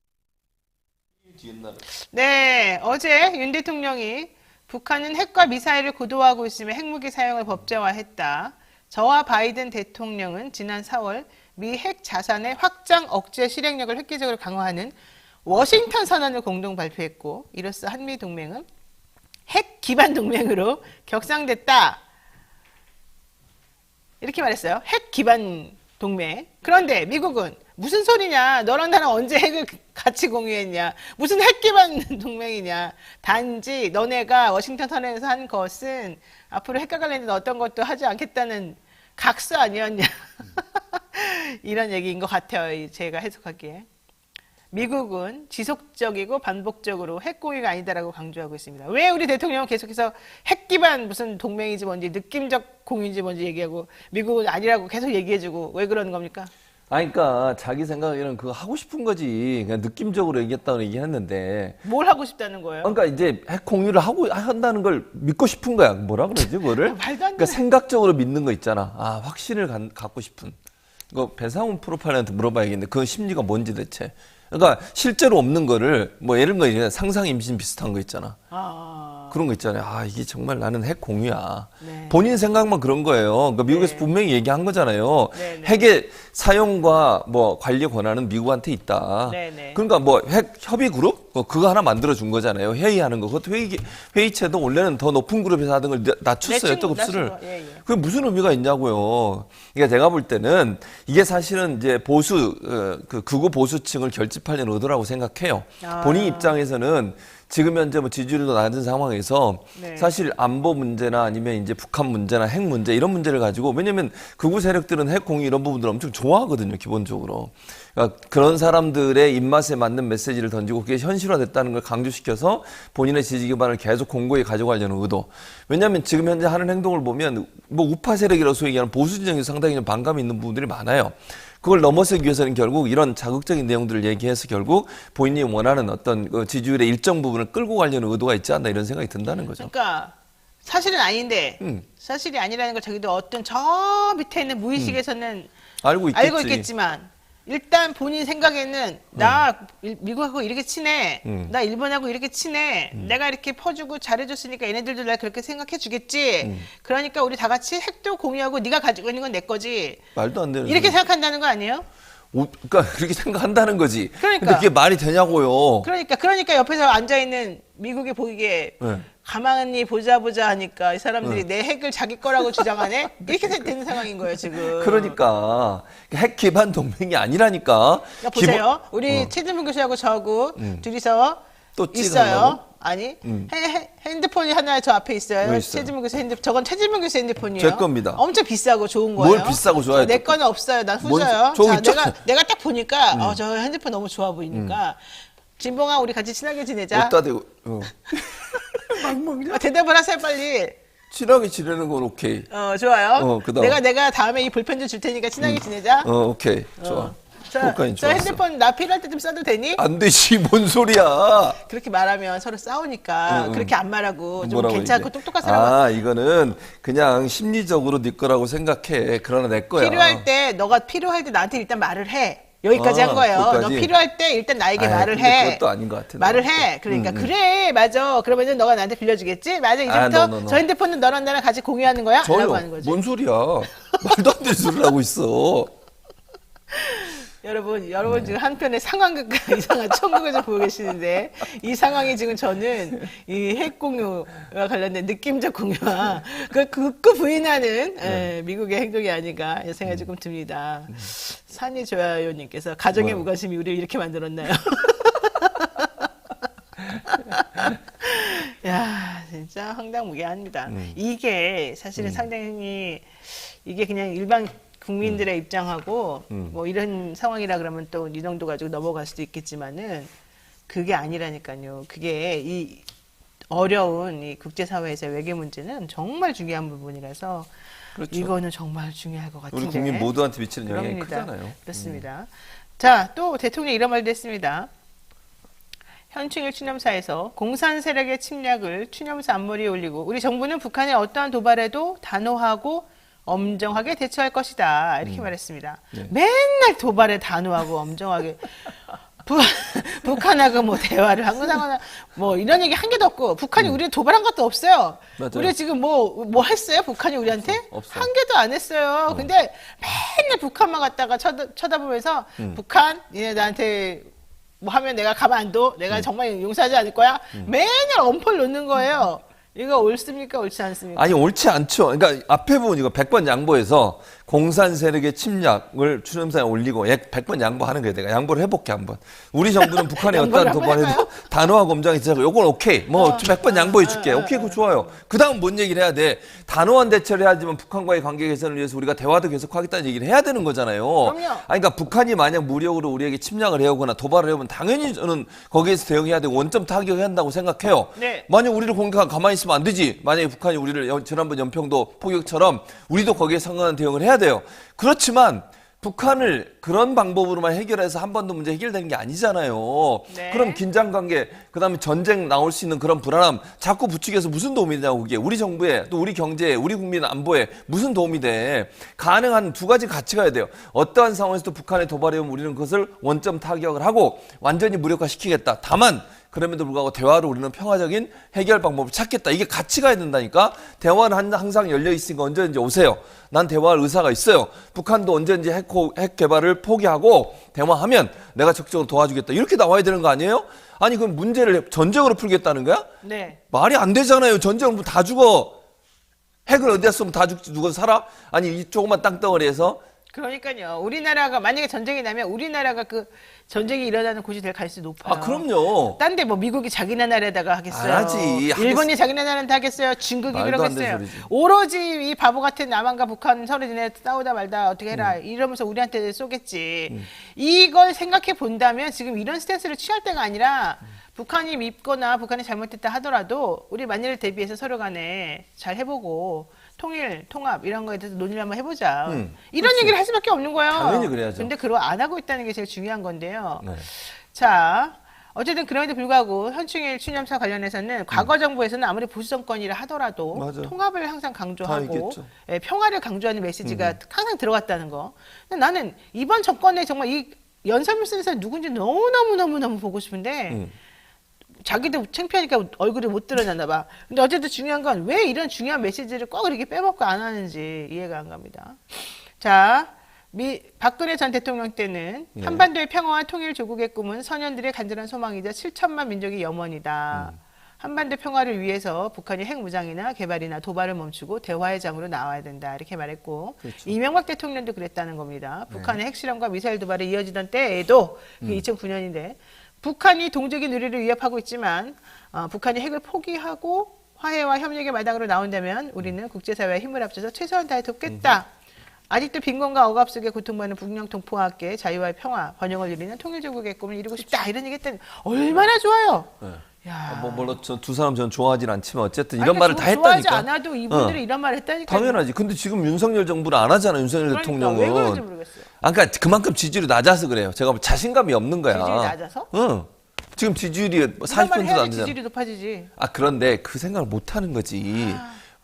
네, 어제 윤 대통령이 북한은 핵과 미사일을 고도화하고 있으며 핵무기 사용을 법제화했다. 저와 바이든 대통령은 지난 4월 미 핵 자산의 확장 억제 실행력을 획기적으로 강화하는 워싱턴 선언을 공동 발표했고 이로써 한미 동맹은 핵 기반 동맹으로 격상됐다. 이렇게 말했어요. 핵 기반 동맹. 그런데 미국은 무슨 소리냐. 너랑 나랑 언제 핵을 같이 공유했냐. 무슨 핵 기반 동맹이냐. 단지 너네가 워싱턴 선언에서 한 것은 앞으로 핵과 관련된 어떤 것도 하지 않겠다는 각서 아니었냐. 이런 얘기인 것 같아요. 제가 해석하기에. 미국은 지속적이고 반복적으로 핵 공유가 아니다라고 강조하고 있습니다. 왜 우리 대통령은 계속해서 핵 기반 무슨 동맹인지 뭔지 느낌적 공유인지 뭔지 얘기하고 미국은 아니라고 계속 얘기해주고 왜 그러는 겁니까? 아니, 그러니까 자기 생각에는 그거 하고 싶은 거지. 그냥 느낌적으로 얘기했다고 얘기했는데. 뭘 하고 싶다는 거예요? 그러니까 이제 핵 공유를 하고 한다는 걸 믿고 싶은 거야. 뭐라 그러지, 그거를? 말도 안 돼. 그러니까 생각적으로 믿는 거 있잖아. 아, 확신을 갖고 싶은. 이거 배상훈 프로파일러한테 물어봐야겠는데 그 심리가 뭔지 대체. 그러니까 실제로 없는 거를 뭐 예를 들면 상상 임신 비슷한 거 있잖아. 그런 거 있잖아요. 아, 이게 정말 나는 핵 공유야. 네. 본인 생각만 그런 거예요. 그러니까 미국에서 네. 분명히 얘기한 거잖아요. 네, 네. 핵의 사용과 뭐 관리 권한은 미국한테 있다. 네, 네. 그러니까 뭐 핵 협의 그룹 그거 하나 만들어 준 거잖아요. 회의하는 거. 그것도 회의체도 원래는 더 높은 그룹에서 하던 걸 낮췄어요. 또 급수를. 예, 예. 그게 무슨 의미가 있냐고요. 그러니까 제가 볼 때는 이게 사실은 이제 그 극우 보수층을 결집하려는 의도라고 생각해요. 본인 입장에서는 지금 현재 뭐 지지율도 낮은 상황에서 네. 사실 안보 문제나 아니면 이제 북한 문제나 핵 문제 이런 문제를 가지고 왜냐면 극우 세력들은 핵 공유 이런 부분들을 엄청 좋아하거든요, 기본적으로. 그러니까 그런 사람들의 입맛에 맞는 메시지를 던지고 그게 현실화됐다는 걸 강조시켜서 본인의 지지 기반을 계속 공고히 가져가려는 의도. 왜냐하면 지금 현재 하는 행동을 보면 뭐 우파 세력이라고 소위 얘기하는 보수 진영에서 상당히 좀 반감이 있는 부분들이 많아요. 그걸 넘어서기 위해서는 결국 이런 자극적인 내용들을 얘기해서 결국 본인이 원하는 어떤 그 지지율의 일정 부분을 끌고 가려는 의도가 있지 않나 이런 생각이 든다는 거죠. 그러니까 사실은 아닌데 사실이 아니라는 걸 자기도 어떤 저 밑에 있는 무의식에서는 알고 있겠지. 알고 있겠지만 일단 본인 생각에는 나 미국하고 이렇게 친해, 나 일본하고 이렇게 친해, 내가 이렇게 퍼주고 잘해줬으니까 얘네들도 나 그렇게 생각해 주겠지. 그러니까 우리 다 같이 핵도 공유하고 네가 가지고 있는 건 내 거지. 말도 안 되는 이렇게 소리. 생각한다는 거 아니에요? 그러니까 그렇게 생각한다는 거지. 그러니까. 근데 그게 말이 되냐고요. 그러니까 옆에서 앉아 있는 미국이 보기에 네. 가만히 보자 하니까 이 사람들이 내 핵을 자기 거라고 주장하네? 이렇게 되는 상황인 거예요, 지금. 그러니까 핵 기반 동맹이 아니라니까. 그러니까 보세요. 우리 최진문 교수하고 저하고 둘이서 또 있어요. 찍어놓고? 아니, 핸드폰이 하나 저 앞에 있어요. 왜 있어요? 최진문 교수 핸드폰. 저건 최진문 교수 핸드폰이에요. 제 겁니다. 엄청 비싸고 좋은 거예요. 뭘 비싸고 좋아요? 내 거는 없어요. 난 뭔 후져요. 저거 자, 있잖아. 내가 딱 보니까 저 핸드폰 너무 좋아 보이니까 진봉아 우리 같이 친하게 지내자. 어디다 대고 대답을 하세요 빨리. 친하게 지내는 건 오케이. 좋아요. 그다음. 내가 다음에 이 볼펜 좀 줄 테니까 친하게 지내자. 오케이. 좋아. 자, 볼펜이 저 좋았어. 핸드폰 나 필요할 때 좀 써도 되니? 안 되지. 뭔 소리야. 그렇게 말하면 서로 싸우니까 그렇게 안 말하고 좀 뭐라고 괜찮고 얘기해? 똑똑한 사람 이거는 그냥 심리적으로 네 거라고 생각해. 그러나 내 거야. 너가 필요할 때 나한테 일단 말을 해. 여기까지 한 거예요. 거기까지? 너 필요할 때 일단 나에게 말을 근데 해. 그것도 아닌 것 같아. 말을 해. 그러니까 그래 맞아. 그러면은 너가 나한테 빌려주겠지? 맞아. 이제부터 no. 저 핸드폰은 너랑 나랑 같이 공유하는 거야? 라고 저요. 하는 거지. 뭔 소리야. 말도 안 되는 소리를 하고 있어. 여러분 지금 한편의 상황극과 이상한 천국을 좀 보고 계시는데 이 상황이 지금 저는 이 핵 공유와 관련된 느낌적 공유와 그 부인하는 미국의 행동이 아닌가 이런 생각이 조금 듭니다. 산이 좋아요님께서 가정의 무관심이 우리를 이렇게 만들었나요? 야 진짜 황당무계합니다. 이게 사실은 상당히 이게 그냥 일반 국민들의 입장하고 뭐 이런 상황이라 그러면 또 이 정도 가지고 넘어갈 수도 있겠지만은 그게 아니라니까요. 그게 이 어려운 이 국제사회에서의 외교 문제는 정말 중요한 부분이라서 그렇죠. 이거는 정말 중요할 것 같은데. 우리 국민 모두한테 미치는 영향이 그럽니다. 크잖아요. 그렇습니다. 자, 또 대통령이 이런 말도 했습니다. 현충일 추념사에서 공산 세력의 침략을 추념사 앞머리에 올리고 우리 정부는 북한의 어떠한 도발에도 단호하고 엄정하게 대처할 것이다. 이렇게 말했습니다. 네. 맨날 도발에 단호하고 엄정하게 북한하고 뭐 대화를 하거나 뭐 이런 얘기 한 개도 없고 북한이 우리를 도발한 것도 없어요. 맞아요. 우리 지금 뭐 했어요? 북한이 우리한테? 없어. 한 개도 안 했어요. 근데 맨날 북한만 갖다가 쳐다보면서 북한 얘네 나한테 뭐 하면 내가 가만 안 둬. 내가 정말 용서하지 않을 거야. 맨날 엄포를 놓는 거예요. 이거 옳습니까? 옳지 않습니까? 아니 옳지 않죠. 그러니까 앞에 부분 이거 100번 양보해서 공산 세력의 침략을 추념사에 올리고 100번 양보하는 거예요. 내가 양보를 해볼게 한번. 우리 정부는 북한의 양보를 어떠한 한번 도발에도 단호하고 엄정히 대처하고 요건 오케이. 뭐 100번 양보해줄게. 오케이 그거 좋아요. 그 다음 뭔 얘기를 해야 돼. 단호한 대처를 해야지만 북한과의 관계 개선을 위해서 우리가 대화도 계속하겠다는 얘기를 해야 되는 거잖아요. 그럼요. 아니, 그러니까 북한이 만약 무력으로 우리에게 침략을 해오거나 도발을 해오면 당연히 저는 거기에서 대응해야 되고 원점 타격해야 한다고 생각해요. 네. 만약 우리를 공격하고 가만히 있으면 안 되지. 만약에 북한이 우리를 지난번 연평도 포격처럼 우리도 거기에 상응하는 대응을 해야 돼요. 그렇지만 북한을 그런 방법으로만 해결해서 한 번도 문제 해결되는 게 아니잖아요. 네. 그럼 긴장관계, 그다음에 전쟁 나올 수 있는 그런 불안함 자꾸 부추겨서 무슨 도움이 되냐고 그게 우리 정부에 또 우리 경제에 우리 국민 안보에 무슨 도움이 돼. 가능한 두 가지 같이 가야 돼요. 어떠한 상황에서도 북한의 도발에 오면 우리는 그것을 원점 타격을 하고 완전히 무력화시키겠다. 다만 그럼에도 불구하고 대화로 우리는 평화적인 해결 방법을 찾겠다. 이게 같이 가야 된다니까. 대화는 항상 열려 있으니까 언제든지 오세요. 난 대화할 의사가 있어요. 북한도 언제든지 핵 개발을 포기하고 대화하면 내가 적극적으로 도와주겠다. 이렇게 나와야 되는 거 아니에요? 아니 그럼 문제를 전쟁으로 풀겠다는 거야? 네. 말이 안 되잖아요. 전쟁으로 다 죽어. 핵을 어디다 쏘면 다 죽지 누가 살아? 아니 이 조그만 땅덩어리에서 그러니까요. 우리나라가 만약에 전쟁이 나면 우리나라가 그 전쟁이 일어나는 곳이 될 가능성이 높아요. 아 그럼요. 딴 데 뭐 미국이 자기네 나라에다가 하겠어요. 안 하지. 일본이 자기네 나라한테 하겠어요. 중국이 말도 안 되는 그러겠어요. 소리지. 오로지 이 바보 같은 남한과 북한 서로 지내 싸우다 말다 어떻게 해라 이러면서 우리한테 쏘겠지. 이걸 생각해 본다면 지금 이런 스탠스를 취할 때가 아니라 북한이 밉거나 북한이 잘못했다 하더라도 우리 만일을 대비해서 서로 간에 잘 해보고 통일, 통합 이런 거에 대해서 논의를 한번 해보자. 이런 얘기를 할 수밖에 없는 거예요. 당연히 그래야죠. 근데 그걸 안 하고 있다는 게 제일 중요한 건데요. 네. 자, 어쨌든 그럼에도 불구하고 현충일 추념사 관련해서는 과거 정부에서는 아무리 보수 정권이라 하더라도 맞아. 통합을 항상 다 강조하고 있겠죠. 예, 평화를 강조하는 메시지가 항상 들어갔다는 거. 근데 나는 이번 정권에 정말 이 연설문에서 누군지 너무 보고 싶은데 자기도 창피하니까 얼굴이 못 드러났나 봐. 근데 어쨌든 중요한 건 왜 이런 중요한 메시지를 꼭 이렇게 빼먹고 안 하는지 이해가 안 갑니다. 자, 박근혜 전 대통령 때는 예. 한반도의 평화와 통일 조국의 꿈은 선현들의 간절한 소망이자 7천만 민족의 염원이다. 한반도 평화를 위해서 북한이 핵무장이나 개발이나 도발을 멈추고 대화의 장으로 나와야 된다. 이렇게 말했고 그렇죠. 이명박 대통령도 그랬다는 겁니다. 북한의 핵실험과 미사일 도발이 이어지던 때에도 그게 2009년인데 북한이 동족인 우리를 위협하고 있지만 북한이 핵을 포기하고 화해와 협력의 마당으로 나온다면 우리는 국제사회와 힘을 합쳐서 최선을 다해 돕겠다. 아직도 빈곤과 억압 속에 고통받는 북녘 동포와 함께 자유와 평화, 번영을 이루는 통일조국의 꿈을 이루고 싶다. 이런 얘기 했더니 얼마나 좋아요. 네. 야. 물론 두 사람 저는 좋아하진 않지만 어쨌든 아니, 이런 말을 다 좋아하지 했다니까. 않아도 이분들이 이런 말을 했다니까. 당연하지. 근데 지금 윤석열 정부는 안 하잖아. 윤석열 그러니까 대통령은. 왜 그런지 모르겠어요. 그러니까 그만큼 지지율이 낮아서 그래요. 제가 자신감이 없는 거야. 지지율이 낮아서? 응. 지금 지지율이 이런 말 40%도 해야지 안 되잖아. 지지율이 높아지지. 그런데 그 생각을 못 하는 거지.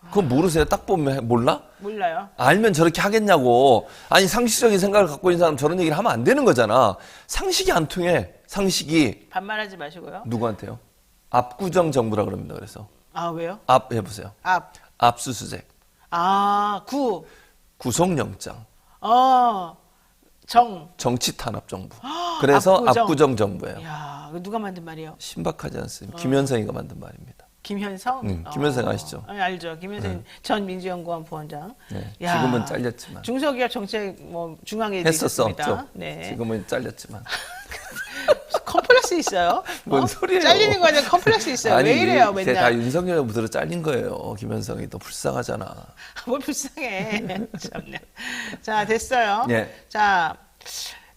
그건 모르세요? 딱 보면 몰라? 몰라요. 알면 저렇게 하겠냐고. 아니 상식적인 생각을 갖고 있는 사람 저런 얘기를 하면 안 되는 거잖아. 상식이 안 통해. 상식이. 반말하지 마시고요. 누구한테요? 압구정 정부라 그럽니다. 그래서 아, 왜요? 압 해보세요. 압수수색, 구속영장, 정치 탄압 정부. 그래서 압구정 정부예요. 야, 이거 누가 만든 말이에요? 신박하지 않습니다. 김현성이가 만든 말입니다. 김현성? 김현성 아시죠? 아니, 알죠. 김현성 전 민주연구원 부원장. 네, 야, 지금은 잘렸지만. 중소기업 정책 중앙에 했었어. 있습니다. 네. 지금은 잘렸지만. 컴플렉스 있어요? 뭔 소리예요? 잘리는 거에 대한 컴플렉스 있어요. 왜 이래요, 맨날? 다 윤석열 정부들은 잘린 거예요. 김현성이 더 불쌍하잖아. 뭘 불쌍해. 참네. 자, 됐어요. 예. 자,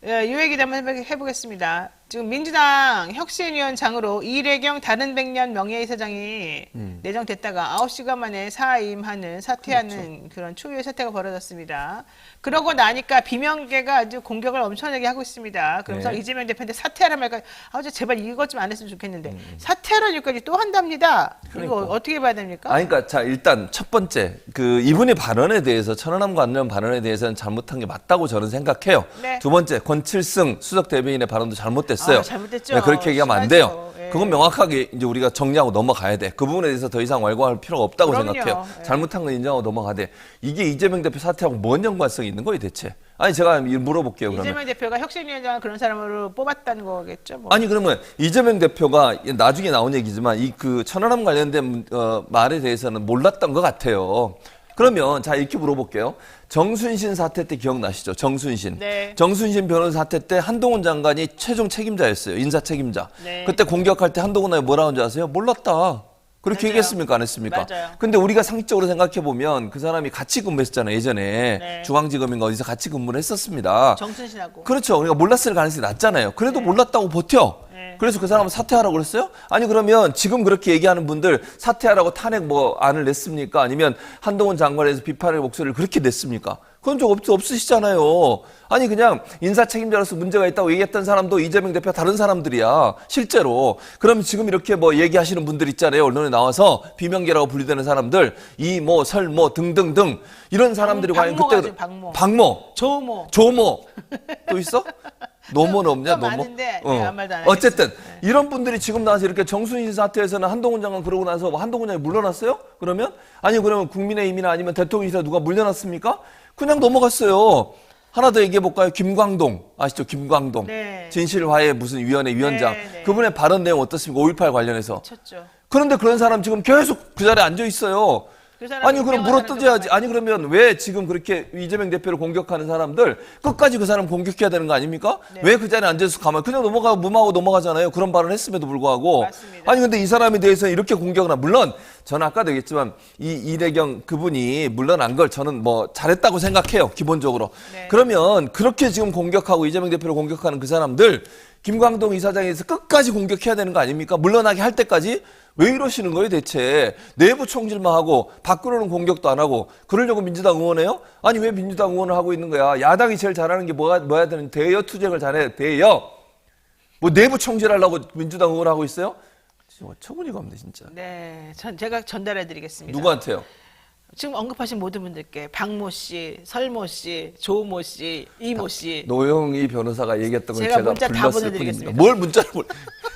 이 얘기도 한번 해보겠습니다. 지금 민주당 혁신위원장으로 이래경 다른 백년 명예이사장이 내정됐다가 9시간 만에 사임하는 사퇴하는 그런 초유의 사태가 벌어졌습니다. 그러고 나니까 비명계가 아주 공격을 엄청나게 하고 있습니다. 그러면서 네. 이재명 대표한테 사퇴하라 말까 제발 이것 좀 안 했으면 좋겠는데 사퇴하라니까지 또 한답니다. 그러니까. 이거 어떻게 봐야 됩니까? 그러니까 자 일단 첫 번째 이분의 발언에 대해서 천안함과 안녕 발언에 대해서는 잘못한 게 맞다고 저는 생각해요. 네. 두 번째 권칠승 수석 대변인의 발언도 잘못됐어요. 잘못됐죠. 네, 그렇게 얘기하면 안 돼요. 심하죠. 예. 그건 명확하게 이제 우리가 정리하고 넘어가야 돼. 그 부분에 대해서 더 이상 왈가할 필요가 없다고 그럼요. 생각해요. 예. 잘못한 건 인정하고 넘어가야 돼. 이게 이재명 대표 사퇴하고 뭔 연관성이 있는 거예요, 대체? 아니 제가 물어볼게요. 그러면. 이재명 대표가 혁신위원장을 그런 사람으로 뽑았다는 거겠죠. 뭐. 아니 그러면 이재명 대표가 나중에 나온 얘기지만 이 그 천안함 관련된 말에 대해서는 몰랐던 것 같아요. 그러면 자 이렇게 물어볼게요. 정순신 사태 때 기억나시죠? 정순신. 네. 정순신 변호사 사태 때 한동훈 장관이 최종 책임자였어요. 인사 책임자. 네. 그때 공격할 때 한동훈이 뭐라고 한지 아세요? 몰랐다. 그렇게 맞아요. 얘기했습니까? 안 했습니까? 맞아요. 근데 우리가 상식적으로 생각해 보면 그 사람이 같이 근무했잖아요. 예전에 네. 중앙지검인가 어디서 같이 근무를 했었습니다. 정순신하고. 그렇죠. 그러니까 몰랐을 가능성이 낮잖아요. 그래도 몰랐다고 버텨. 네. 그래서 그 사람은 사퇴하라고 그랬어요? 아니 그러면 지금 그렇게 얘기하는 분들 사퇴하라고 탄핵 안을 냈습니까? 아니면 한동훈 장관에 대해서 비판의 목소리를 그렇게 냈습니까? 그건 좀 없으시잖아요. 아니 그냥 인사 책임자로서 문제가 있다고 얘기했던 사람도 이재명 대표 다른 사람들이야. 실제로. 그럼 지금 이렇게 얘기하시는 분들 있잖아요. 언론에 나와서 비명계라고 분류되는 사람들 설모 등등등 이런 사람들이 과연 그때 박모, 조모 또 있어? 노모는 없냐? 또 많은데, 아무 말도 안 어쨌든 하겠습니다. 이런 분들이 지금 나와서 이렇게 정순신 사태에서는 한동훈 장관 그러고 나서 한동훈 장관이 물러났어요? 그러면 그러면 국민의힘이나 아니면 대통령실에 누가 물러났습니까? 그냥 넘어갔어요. 하나 더 얘기해 볼까요? 김광동 아시죠? 김광동 네. 진실화해 무슨 위원회 위원장 네. 그분의 발언 내용 어떻습니까? 5.18 관련해서. 쳤죠. 그런데 그런 사람 지금 계속 그 자리에 앉아 있어요. 그 사람이 아니 그럼 유명한 물어뜯어야지. 사람 아니 그러면 왜 지금 그렇게 이재명 대표를 공격하는 사람들 끝까지 그 사람 공격해야 되는 거 아닙니까? 네. 왜 그 자리에 앉아서 가만히 그냥 무마하고 넘어가잖아요. 그런 발언을 했음에도 불구하고. 맞습니다. 아니 근데 이 사람에 대해서 이렇게 공격을 물론 저는 아까도 얘기했지만 이래경 그분이 물러난 걸 저는 잘했다고 생각해요. 기본적으로. 네. 그러면 그렇게 지금 공격하고 이재명 대표를 공격하는 그 사람들 김광동 이사장에서 끝까지 공격해야 되는 거 아닙니까? 물러나게 할 때까지 왜 이러시는 거예요 대체? 내부 총질만 하고 밖으로는 공격도 안 하고 그러려고 민주당 응원해요? 아니 왜 민주당 응원을 하고 있는 거야? 야당이 제일 잘하는 게 뭐야 되는 대여 투쟁을 잘해. 대여. 뭐 내부 총질하려고 민주당 응원하고 있어요? 진짜 어처구니가 없네 진짜. 네, 제가 전달해드리겠습니다. 누구한테요? 지금 언급하신 모든 분들께 박모 씨, 설모 씨, 조모 씨, 이모 씨. 노영희 변호사가 얘기했던 걸 제가 제가 문자 다 불렀을 보내드리겠습니다. 뿐입니다. 뭘 문자를 보내?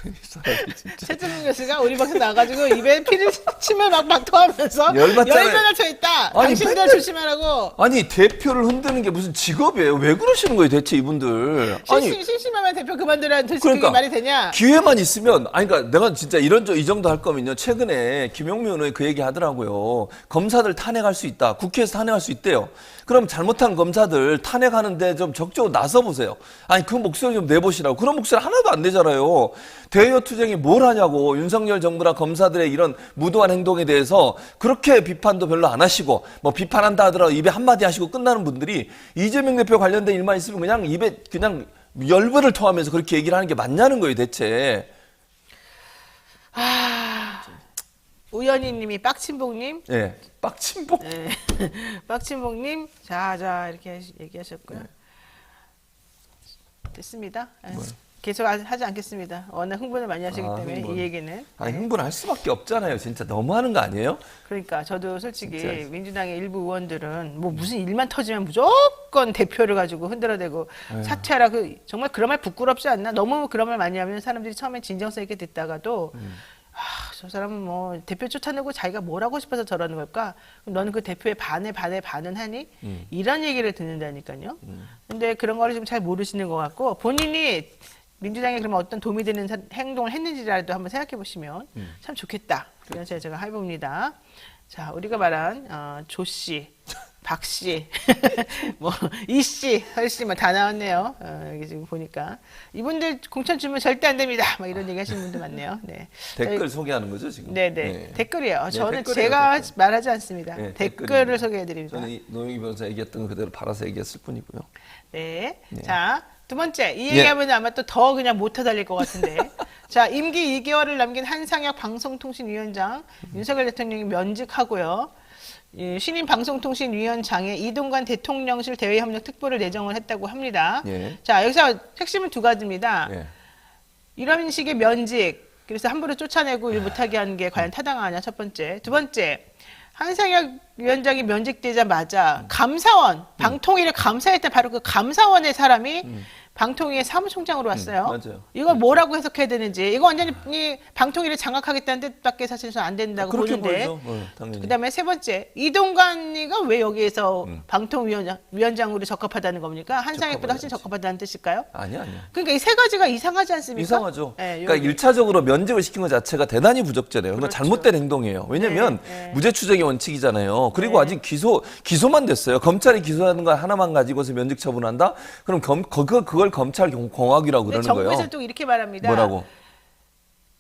이 사람이 진짜. 최준호 교수가 우리 방송 나가지고 입에 피를 침을 막 토하면서 열받잖아요. 열변을 쳐있다. 아니, 당신들 맨날- 조심하라고. 아니 대표를 흔드는 게 무슨 직업이에요? 왜 그러시는 거예요 대체 이분들? 아니 심심하면 대표 그만두라는 도대체 그러니까 그게 말이 되냐? 기회만 있으면 아니 그러니까 내가 진짜 이 정도 할 거면요. 최근에 김용민 의원이 그 얘기 하더라고요. 검사들 탄핵할 수 있다. 국회에서 탄핵할 수 있대요. 그럼 잘못한 검사들 탄핵하는데 좀 적극적으로 나서 보세요. 아니 그 목소리 좀 내보시라고. 그런 목소리 하나도 안 내잖아요. 대여 투쟁이 뭘 하냐고. 윤석열 정부나 검사들의 이런 무도한 행동에 대해서 그렇게 비판도 별로 안 하시고 뭐 비판한다 하더라도 입에 한마디 하시고 끝나는 분들이 이재명 대표 관련된 일만 있으면 그냥 입에 그냥 열불을 토하면서 그렇게 얘기를 하는 게 맞냐는 거예요 대체. 우연희님이 빡친복님, 예, 빡침복. 네. 빡친복님, 자 이렇게 얘기하셨고요. 됐습니다. 네. 계속 하지 않겠습니다. 워낙 흥분을 많이 하시기 때문에 흥분. 이 얘기는. 아니 흥분할 수밖에 없잖아요. 진짜 너무하는 거 아니에요? 그러니까 저도 솔직히 진짜. 민주당의 일부 의원들은 뭐 무슨 일만 터지면 무조건 대표를 가지고 흔들어대고 사퇴하라. 정말 그런 말 부끄럽지 않나? 너무 그런 말 많이 하면 사람들이 처음에 진정성 있게 듣다가도 저 사람은 뭐 대표 쫓아내고 자기가 뭘 하고 싶어서 저러는 걸까? 그럼 너는 그 대표의 반은 하니? 이런 얘기를 듣는다니까요. 근데 그런 거를 좀 잘 모르시는 것 같고 본인이 민주당에 그러면 어떤 도움이 되는 행동을 했는지라도 한번 생각해 보시면 참 좋겠다. 그래서 제가 해봅니다. 자, 우리가 말한 조 씨, 박 씨, 뭐 이 씨, 설 씨, 뭐 다 나왔네요. 여기 지금 보니까 이분들 공천 주면 절대 안 됩니다. 막 이런 얘기 하시는 분들 많네요. 네. 댓글 소개하는 거죠 지금? 네네. 댓글이에요. 저는 댓글이에요, 제가 댓글. 말하지 않습니다. 네, 댓글을 댓글입니다. 소개해드립니다. 저는 노영희 변호사 얘기했던 거 그대로 팔아서 얘기했을 뿐이고요. 네. 네. 자, 두 번째. 이 얘기하면 아마 또 더 그냥 못 해달릴 것 같은데. 자, 임기 2개월을 남긴 한상혁 방송통신위원장 윤석열 대통령이 면직하고요. 신임 방송통신위원장에 이동관 대통령실 대외협력 특보를 내정을 했다고 합니다. 예. 자, 여기서 핵심은 두 가지입니다. 예. 이런 식의 면직, 그래서 함부로 쫓아내고 일 못하게 하는 게 과연 타당하냐, 첫 번째. 두 번째, 한상혁 위원장이 면직되자마자 감사원, 방통위를 감사했던 바로 그 감사원의 사람이 방통위의 사무총장으로 왔어요. 맞아요. 이걸 뭐라고 해석해야 되는지. 이거 완전히 방통위를 장악하겠다는 뜻밖에 사실은 안 된다고 그렇게 보는데. 보이죠. 당연히. 그다음에 세 번째, 이동관이가 왜 여기에서 방통위원장으로 적합하다는 겁니까? 한상혁보다 훨씬 적합하다는 뜻일까요? 아니야. 그러니까 이 세 가지가 이상하지 않습니까? 이상하죠. 네, 그러니까 여기. 1차적으로 면직을 시킨 것 자체가 대단히 부적절해요. 그건 그렇죠. 잘못된 행동이에요. 왜냐하면 네. 무죄 추정의 원칙이잖아요. 그리고 아직 기소만 됐어요. 검찰이 기소하는 거 하나만 가지고서 면직 처분한다? 그럼 그걸 검찰 공학이라고 근데 그러는 정부에서 거예요. 또 이렇게 말합니다. 뭐라고?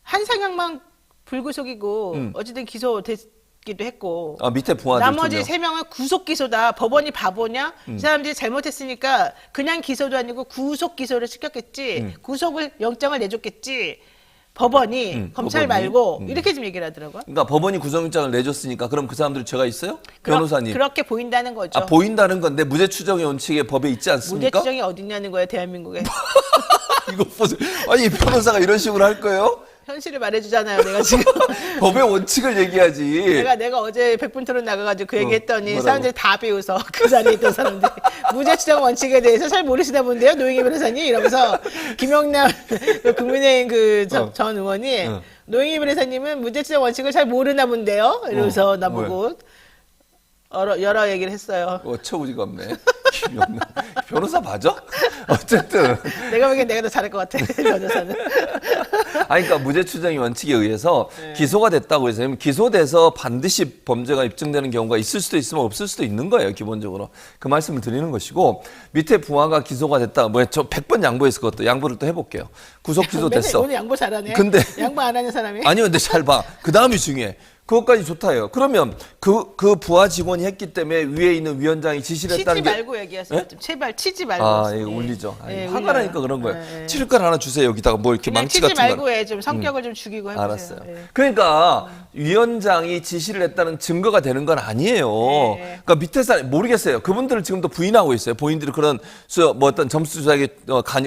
한상혁만 불구속이고 어쨌든 기소됐기도 했고 밑에 부하들 나머지 2명. 3명은 구속 기소다. 법원이 바보냐? 이 사람들이 잘못했으니까 그냥 기소도 아니고 구속 기소를 시켰겠지. 구속을 영장을 내줬겠지. 법원이 검찰 법원이. 말고 이렇게 좀 얘기를 하더라고요. 그러니까 법원이 구속영장을 내줬으니까 그럼 그 사람들 죄가 있어요? 변호사님. 그렇게 보인다는 거죠. 보인다는 건데 무죄 추정의 원칙의 법에 있지 무죄 않습니까? 추정이 어딨냐는 거예요, 대한민국에. 이거 보세요. 아니 변호사가 이런 식으로 할 거예요? 현실을 말해주잖아요, 내가 지금. 법의 원칙을 얘기하지. 내가 어제 100분 토론 나가가지고 그 얘기 했더니 뭐라고? 사람들이 다 비웃어. 그 자리에 있던 사람들이. 무죄 추정 원칙에 대해서 잘 모르시다 본데요, 노영희 변호사님? 이러면서 김영남 그 국민의힘 전 의원이 노영희 변호사님은 무죄 추정 원칙을 잘 모르나 본데요? 이러면서 나보고 여러 얘기를 했어요. 어처구니가 없네. 김영남. 변호사 맞아? 어쨌든. 내가 보기엔 내가 더 잘할 것 같아, 변호사는. 그러니까 무죄 추정의 원칙에 의해서 기소가 됐다고 해서 기소돼서 반드시 범죄가 입증되는 경우가 있을 수도 있으면 없을 수도 있는 거예요, 기본적으로. 그 말씀을 드리는 것이고 밑에 부하가 기소가 됐다. 저 100번 양보했을 것도 양보를 또 해볼게요. 구속 기소 됐어. 오늘 양보 잘하네. 근데 양보 안 하는 사람이. 아니요, 근데 잘 봐. 그 다음이 중요해. 그것까지 좋다예요. 그러면 그 부하 직원이 했기 때문에 위에 있는 위원장이 지시를 치지 했다는 게 말고 얘기하세요. 예? 좀 제발 치지 말고. 아, 이거 울리죠. 예, 화가 울려요. 나니까 그런 거예요. 예. 치료칼 하나 주세요. 여기다가 뭐 이렇게 그냥 망치 치지 같은 거. 말고 해. 좀 성격을 좀 죽이고 해보세요. 알았어요. 예. 그러니까 위원장이 지시를 했다는 증거가 되는 건 아니에요. 네. 그러니까 밑에 사람 모르겠어요. 그분들은 지금도 부인하고 있어요. 본인들이 그런 뭐 어떤 점수 조작에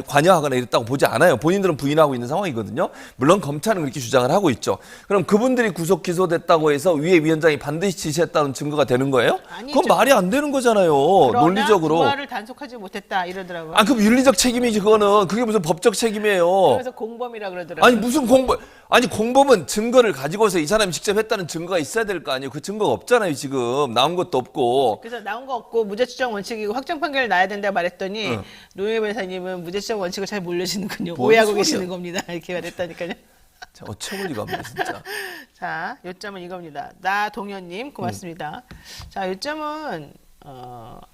관여하거나 이랬다고 보지 않아요. 본인들은 부인하고 있는 상황이거든요. 물론 검찰은 그렇게 주장을 하고 있죠. 그럼 그분들이 구속 기소됐다고 해서 위에 위원장이 반드시 지시했다는 증거가 되는 거예요? 아니죠. 그건 말이 안 되는 거잖아요. 그러나 논리적으로. 부하를 단속하지 못했다 이러더라고요. 아, 그럼 윤리적 책임이지 그거는. 그게 무슨 법적 책임이에요. 그래서 공범이라 그러더라고요. 아니 무슨 공범? 아니 공범은 증거를 가지고서 이 사람이 직접 했다는 증거가 있어야 될 거 아니에요. 그 증거가 없잖아요. 지금 나온 것도 없고. 그래서 나온 거 없고 무죄추정 원칙이고 확정 판결을 나야 된다고 말했더니 노영희 변호사님은 무죄추정 원칙을 잘 모르시는군요. 뭔 오해하고 소리야. 계시는 겁니다. 이렇게 말했다니까요. 자, 어처구니가 없네 진짜. 자, 요점은 이겁니다. 나동현님 고맙습니다. 자, 요점은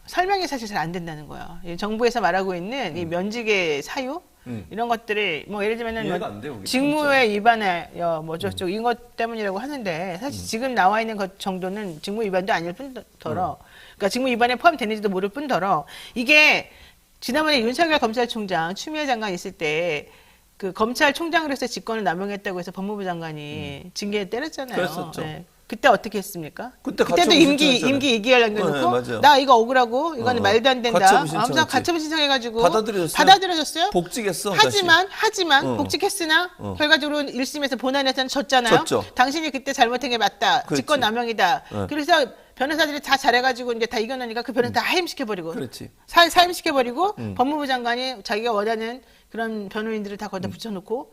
설명이 사실 잘 안 된다는 거예요. 이 정부에서 말하고 있는 이 면직의 사유 이런 것들이 뭐 예를 들면은 이해가 뭐 안 돼요, 그게 직무에 위반하여 뭐 저쪽 이것 때문이라고 하는데 사실 지금 나와 있는 것 정도는 직무 위반도 아닐 뿐더러 그러니까 직무 위반에 포함되는지도 모를 뿐더러 이게 지난번에 윤석열 검찰총장 추미애 장관 있을 때 그 검찰총장으로서 직권을 남용했다고 해서 법무부 장관이 징계 때렸잖아요. 그랬었죠. 네. 그때 어떻게 했습니까? 그때 그때도 가처분 임기 신청했잖아요. 2개월 남겨놓고 네, 맞아요. 나 이거 억울하고 이거는 말도 안 된다. 가처분 하면서 신청했지. 가처분 신청해가지고 받아들여졌어요? 복직했어. 하지만 복직했으나 결과적으로 1심에서 본안에서는 졌잖아요. 졌죠. 당신이 그때 잘못한 게 맞다. 그렇지. 직권 남용이다. 그래서 변호사들이 다 잘해가지고 이제 다 이겨놓으니까 그 변호사 다 하임시켜버리고 그렇지. 사임시켜버리고 법무부 장관이 자기가 원하는 그런 변호인들을 다 거기다 붙여놓고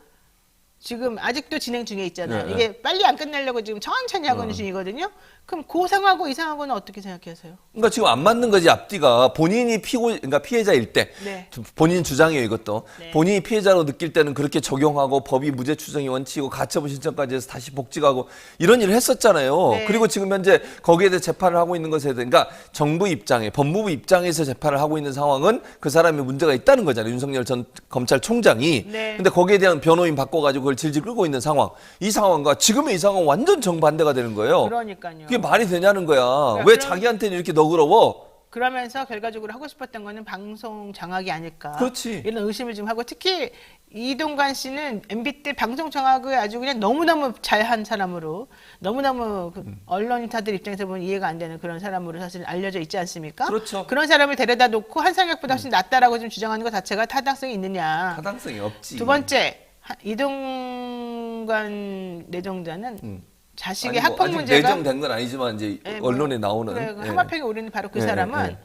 지금 아직도 진행 중에 있잖아요. 네, 이게 빨리 안 끝내려고 지금 천천히 하고 있는 중이거든요. 그럼 그 상하고 이 상하고는 어떻게 생각하세요? 그러니까 지금 안 맞는 거지 앞뒤가 본인이 그러니까 피해자일 때 네. 본인 주장이에요 이것도 네. 본인이 피해자로 느낄 때는 그렇게 적용하고 법이 무죄 추정이 원칙이고 가처분 신청까지 해서 다시 복직하고 이런 일을 했었잖아요. 네. 그리고 지금 현재 거기에 대해 재판을 하고 있는 것에 대해 그러니까 정부 입장에 법무부 입장에서 재판을 하고 있는 상황은 그 사람이 문제가 있다는 거잖아요. 윤석열 전 검찰총장이. 네. 근데 거기에 대한 변호인 바꿔가지고 그걸 질질 끌고 있는 상황. 이 상황과 지금의 이 상황은 완전 정반대가 되는 거예요. 그러니까요. 그게 말이 되냐는 거야. 왜 그럼- 자기한테는 이렇게 너그러워? 그러면서 결과적으로 하고 싶었던 거는 방송 장악이 아닐까. 그렇지. 이런 의심을 좀 하고 특히 이동관 씨는 MB 때 방송 장악을 아주 그냥 너무너무 잘한 사람으로 너무너무 그 언론인사들 입장에서 보면 이해가 안 되는 그런 사람으로 사실 알려져 있지 않습니까? 그렇죠. 그런 사람을 데려다 놓고 한상혁보다 훨씬 낫다라고 좀 주장하는 것 자체가 타당성이 있느냐. 타당성이 없지. 두 번째, 이동관 내정자는 자식의 아니, 뭐 학폭 아직 문제가 내정된 건 아니지만 이제 네, 뭐, 언론에 나오는. 그래, 그 예. 하마평에 오르는 바로 그 예, 사람은 예.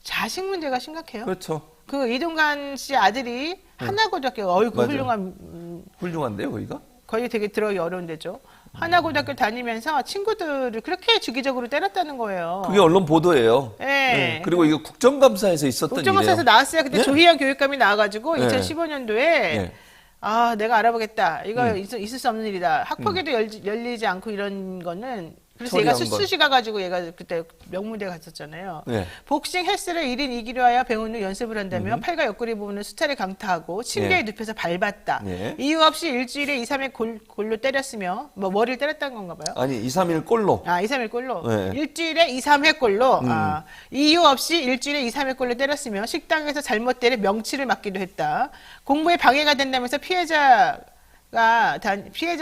자식 문제가 심각해요. 그렇죠. 그 이동관 씨 아들이 하나고등학교 어이구 맞아요. 훌륭한 훌륭한데요, 거기가? 거의 되게 들어가기 어려운 데죠. 하나고등학교 다니면서 친구들을 그렇게 주기적으로 때렸다는 거예요. 그게 언론 보도예요. 예. 예. 그리고 이거 국정감사에서 있었던 국정원에서 일이에요. 나왔어요. 그때 예? 조희연 교육감이 나와가지고 예. 2015년도에 예. 아 내가 알아보겠다. 이거 있을 수 없는 일이다. 학폭에도 열리지 않고 이런 거는 그래서 얘가 처리한 건. 수시 가가지고 얘가 그때 명문대 갔었잖아요. 예. 복싱 헬스를 1인 2기로 하여 배운 후 연습을 한다며 팔과 옆구리 부분을 수차례 강타하고 침대에 예. 눕혀서 밟았다. 예. 이유 없이 일주일에 2, 3회 골로 때렸으며 뭐 머리를 때렸다는 건가 봐요. 아니, 2, 3일 꼴로. 아, 2, 3일 골로. 네. 일주일에 2, 3회 골로. 아, 이유 없이 일주일에 2, 3회 골로 때렸으며 식당에서 잘못 때려 명치를 맞기도 했다. 공부에 방해가 된다면서 피해자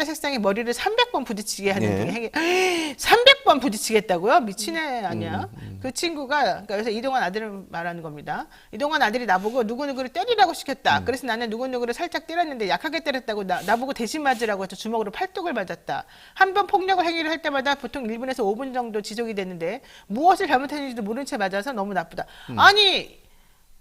색상에 머리를 300번 부딪히게 하는 예. 등의 행위. 300번 부딪히겠다고요? 미친 애 아니야? 그 친구가 그러니까 그래서 이동환 아들을 말하는 겁니다. 이동환 아들이 나보고 누구누구를 때리라고 시켰다. 그래서 나는 누구누구를 살짝 때렸는데 약하게 때렸다고 나보고 대신 맞으라고 해서 주먹으로 팔뚝을 맞았다. 한 번 폭력을 행위를 할 때마다 보통 1분에서 5분 정도 지속이 됐는데 무엇을 잘못했는지도 모른 채 맞아서 너무 나쁘다. 아니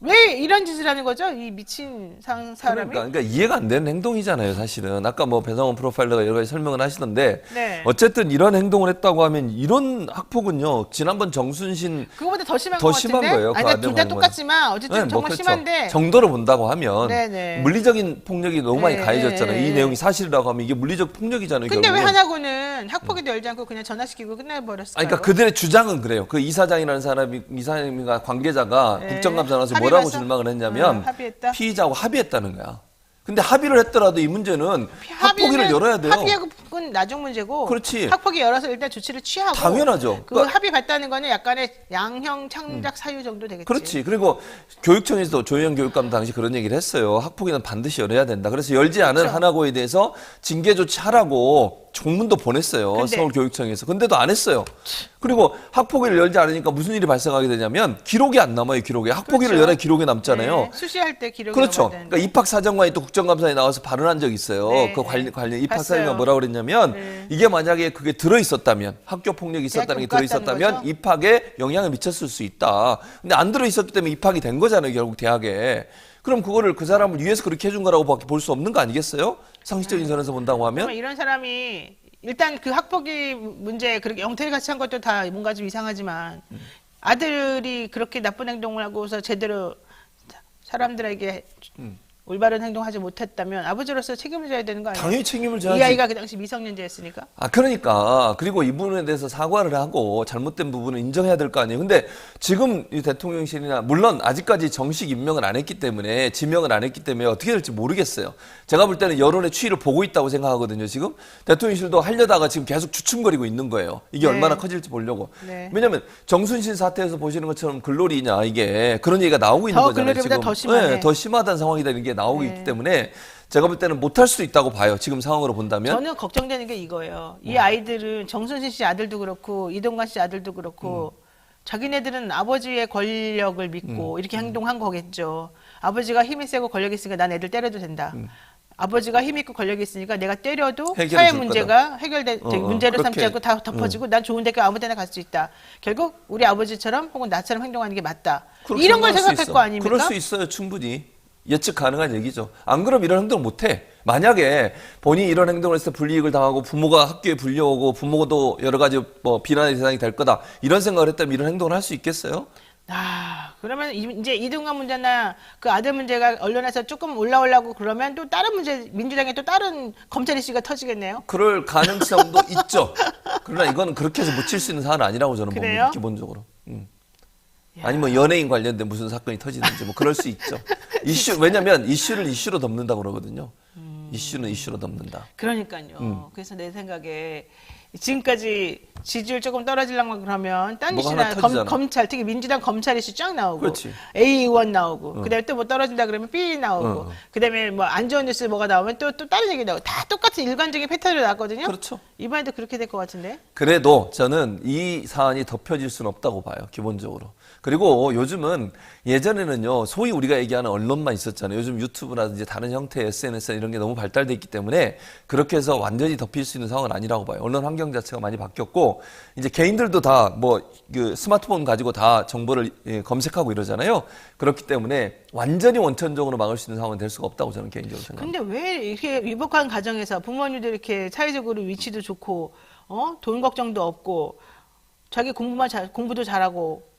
왜 이런 짓을 하는 거죠? 이 미친 사람이? 그러니까 이해가 안 되는 행동이잖아요, 사실은. 아까 뭐 배상원 프로파일러가 여러 가지 설명을 하시던데 네. 어쨌든 이런 행동을 했다고 하면 이런 학폭은요. 지난번 정순신 그거보다 더 심한 더 것 심한 같은데? 거예요, 그 아니, 둘 다 아들 똑같지만 어쨌든 네, 뭐 정말 그렇죠. 심한데 정도로 본다고 하면 네네. 물리적인 폭력이 너무 많이 네, 가해졌잖아요. 네, 이 네. 내용이 사실이라고 하면 이게 물리적 폭력이잖아요. 근데 왜 결국은. 하나고는 학폭에도 열지 않고 그냥 전화시키고 끝내버렸을까요? 아니, 그러니까 그들의 주장은 그래요. 그 이사장이라는 사람이 이사님과 관계자가 네. 국정감사 나와서 합의 뭐라고 봤어? 질문을 했냐면 합의했다? 피의자하고 합의했다는 거야. 근데 합의를 했더라도 이 문제는 합의를 학폭위를 열어야 돼요. 합의은 나중 문제고 그렇지. 학폭위 열어서 일단 조치를 취하고 당연하죠. 그 그러니까- 합의 봤다는 거는 약간의 양형 창작 사유 정도 되겠지. 그렇지. 그리고 교육청에서도 조희연 교육감 당시 그런 얘기를 했어요. 학폭위는 반드시 열어야 된다. 그래서 열지 않은 그렇죠. 하나고에 대해서 징계 조치하라고 종문도 보냈어요. 근데- 서울교육청에서. 근데도 안 했어요. 그리고 학폭위를 열지 않으니까 무슨 일이 발생하게 되냐면 기록이 안 남아요. 기록에. 학폭위를 그렇죠. 열어야 기록에 남잖아요. 네, 수시할 때 기록이 그렇죠. 남아야 되는데. 그러니까 입학사정관이 또 국정감사에 나와서 발언한 적이 있어요. 네, 그 관련 봤어요. 입학사정관 뭐라고 그랬냐면 네. 이게 만약에 그게 들어있었다면 학교 폭력이 있었다는 게 대학 못 갔다는 들어있었다면 거죠? 입학에 영향을 미쳤을 수 있다. 근데 안 들어있었기 때문에 입학이 된 거잖아요. 결국 대학에. 그럼 그거를 그 사람을 위해서 그렇게 해준 거라고 밖에 볼 수 없는 거 아니겠어요? 상식적인 선에서 본다고 하면. 정말 이런 사람이 일단 그 학폭위 문제 그렇게 영태리 같이 한 것도 다 뭔가 좀 이상하지만 아들이 그렇게 나쁜 행동을 하고서 제대로 사람들에게 올바른 행동하지 못했다면 아버지로서 책임을 져야 되는 거 아니에요? 당연히 책임을 이 져야지. 아이가 그 당시 미성년자였으니까. 아, 그러니까. 그리고 이 부분에 대해서 사과를 하고 잘못된 부분을 인정해야 될 거 아니에요. 근데 지금 이 대통령실이나, 물론 아직까지 정식 임명을 안 했기 때문에, 지명을 안 했기 때문에 어떻게 될지 모르겠어요. 제가 볼 때는 여론의 추이를 보고 있다고 생각하거든요, 지금. 대통령실도 하려다가 지금 계속 주춤거리고 있는 거예요. 이게 네. 얼마나 커질지 보려고. 네. 왜냐면 정순신 사태에서 보시는 것처럼 글로리냐, 이게 그런 얘기가 나오고 있는 더 거잖아요. 글로리보다 지금. 더 심하네. 네, 더 심하다는 상황이다, 이런 게 나오고 네. 있기 때문에 제가 볼 때는 못할 수도 있다고 봐요. 지금 상황으로 본다면. 저는 걱정되는 게 이거예요. 이 아이들은 정순신 씨 아들도 그렇고 이동관 씨 아들도 그렇고 자기네들은 아버지의 권력을 믿고 이렇게 행동한 거겠죠. 아버지가 힘이 세고 권력이 있으니까 난 애들 때려도 된다. 아버지가 힘 있고 권력이 있으니까 내가 때려도 해결해 사회 줄 문제가 해결돼 문제로 그렇게. 삼지 않고 다 덮어지고 난 좋은 대학교 아무 데나 갈 수 있다. 결국 우리 아버지처럼 혹은 나처럼 행동하는 게 맞다. 그렇게 이런 걸 생각할 수 생각할 있어. 거 아닙니까? 그럴 수 있어요, 충분히. 예측 가능한 얘기죠. 안 그럼 이런 행동 못 해. 만약에 본인이 이런 행동을 했을 때 불이익을 당하고 부모가 학교에 불려오고 부모도 여러 가지 뭐 비난의 대상이 될 거다. 이런 생각을 했다면 이런 행동을 할 수 있겠어요? 아, 그러면 이제 이동관 문제나 그 아들 문제가 언론에서 조금 올라오려고 그러면 또 다른 문제, 민주당에 또 다른 검찰 이슈가 터지겠네요. 그럴 가능성도 있죠. 그러나 이거는 그렇게 해서 묻힐 수 있는 사안은 아니라고 저는 그래요? 봅니다. 기본적으로. 아니면 연예인 관련된 무슨 사건이 터지든지 뭐 그럴 수 있죠. 왜냐면 이슈를 이슈로 덮는다고 그러거든요. 이슈는 이슈로 덮는다. 그러니까요. 그래서 내 생각에 지금까지 지지율 조금 떨어지려고 그러면 딴 뭐가 이슈나 하나 터지잖아. 검찰, 특히 민주당 검찰 이슈 쫙 나오고 그렇지. A 의원 나오고 그다음에 또 뭐 떨어진다 그러면 B 나오고 그다음에 뭐 안 좋은 뉴스 뭐가 나오면 또 다른 얘기 나오고 다 똑같은 일관적인 패턴으로 나왔거든요. 그렇죠. 이번에도 그렇게 될 것 같은데. 그래도 저는 이 사안이 덮여질 수는 없다고 봐요. 기본적으로. 그리고 요즘은 예전에는요, 소위 우리가 얘기하는 언론만 있었잖아요. 요즘 유튜브라든지 다른 형태의 SNS 이런 게 너무 발달돼 있기 때문에 그렇게 해서 완전히 덮일 수 있는 상황은 아니라고 봐요. 언론 환경 자체가 많이 바뀌었고, 이제 개인들도 다 뭐 그 스마트폰 가지고 다 정보를 검색하고 이러잖아요. 그렇기 때문에 완전히 원천적으로 막을 수 있는 상황은 될 수가 없다고 저는 개인적으로 생각합니다. 근데 왜 이렇게 위복한 가정에서 부모님들 이렇게 사회적으로 위치도 좋고, 돈 걱정도 없고, 자기 공부도 잘하고,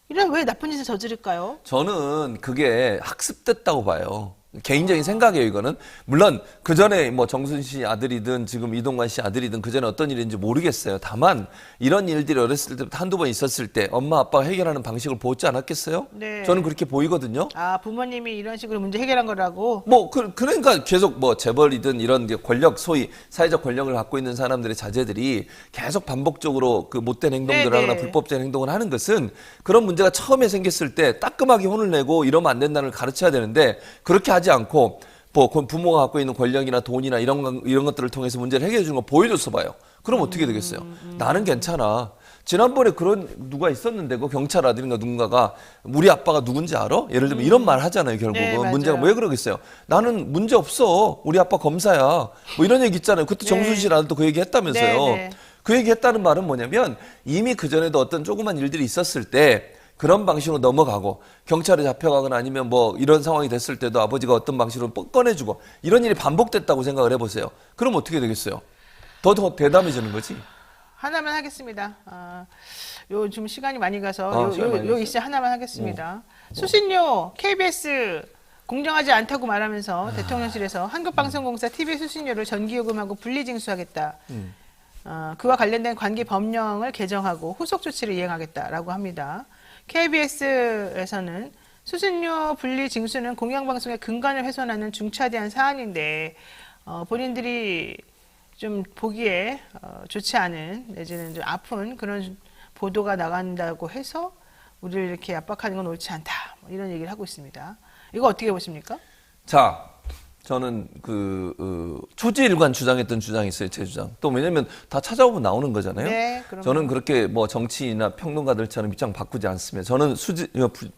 이런 왜 나쁜 짓을 저지를까요? 저는 그게 학습됐다고 봐요. 개인적인 생각이에요, 이거는. 물론, 그 전에 뭐 정순 씨 아들이든 지금 이동관 씨 아들이든 그 전에 어떤 일인지 모르겠어요. 다만, 이런 일들이 어렸을 때부터 한두 번 있었을 때 엄마, 아빠가 해결하는 방식을 보지 않았겠어요? 네. 저는 그렇게 보이거든요. 아, 부모님이 이런 식으로 문제 해결한 거라고? 뭐, 그러니까 계속 뭐 재벌이든 이런 권력, 소위 사회적 권력을 갖고 있는 사람들의 자제들이 계속 반복적으로 그 못된 행동들을 네네. 하거나 불법적인 행동을 하는 것은 그런 문제가 처음에 생겼을 때 따끔하게 혼을 내고 이러면 안 된다는 걸 가르쳐야 되는데 그렇게 하지 않고 뭐 부모가 갖고 있는 권력이나 돈이나 이런 것들을 통해서 문제를 해결해 주는 거 보여줘서 봐요. 그럼 어떻게 되겠어요? 나는 괜찮아. 지난번에 그런 누가 있었는데 그 경찰 아들인가 누군가가 우리 아빠가 누군지 알아? 예를 들면 이런 말 하잖아요. 결국은 네, 맞아요. 문제가 왜 그러겠어요? 나는 문제 없어. 우리 아빠 검사야. 뭐 이런 얘기 있잖아요. 그때 네. 정순신 아들도 그 얘기 했다면서요. 네, 네. 그 얘기 했다는 말은 뭐냐면 이미 그 전에도 어떤 조그만 일들이 있었을 때 그런 방식으로 넘어가고 경찰에 잡혀가거나 아니면 뭐 이런 상황이 됐을 때도 아버지가 어떤 방식으로 꺼내주고 이런 일이 반복됐다고 생각을 해보세요. 그럼 어떻게 되겠어요? 더 대담해지는 거지. 하나만 하겠습니다. 요 좀 시간이 많이 가서 시간이 많이 요 갔어요. 이슈 하나만 하겠습니다. 수신료 KBS 공정하지 않다고 말하면서 대통령실에서 한국방송공사 TV 수신료를 전기요금하고 분리징수하겠다. 그와 관련된 관계 법령을 개정하고 후속 조치를 이행하겠다라고 합니다. KBS에서는 수신료 분리 징수는 공영방송의 근간을 훼손하는 중차대한 사안인데 본인들이 좀 보기에 좋지 않은 내지는 좀 아픈 그런 보도가 나간다고 해서 우리를 이렇게 압박하는 건 옳지 않다. 뭐 이런 얘기를 하고 있습니다. 이거 어떻게 보십니까? 자, 저는 초지일관 주장했던 주장이 있어요, 제 주장. 또 왜냐면 다 찾아보면 나오는 거잖아요. 네, 그럼요. 저는 그렇게 뭐 정치인이나 평론가들처럼 입장 바꾸지 않습니다. 저는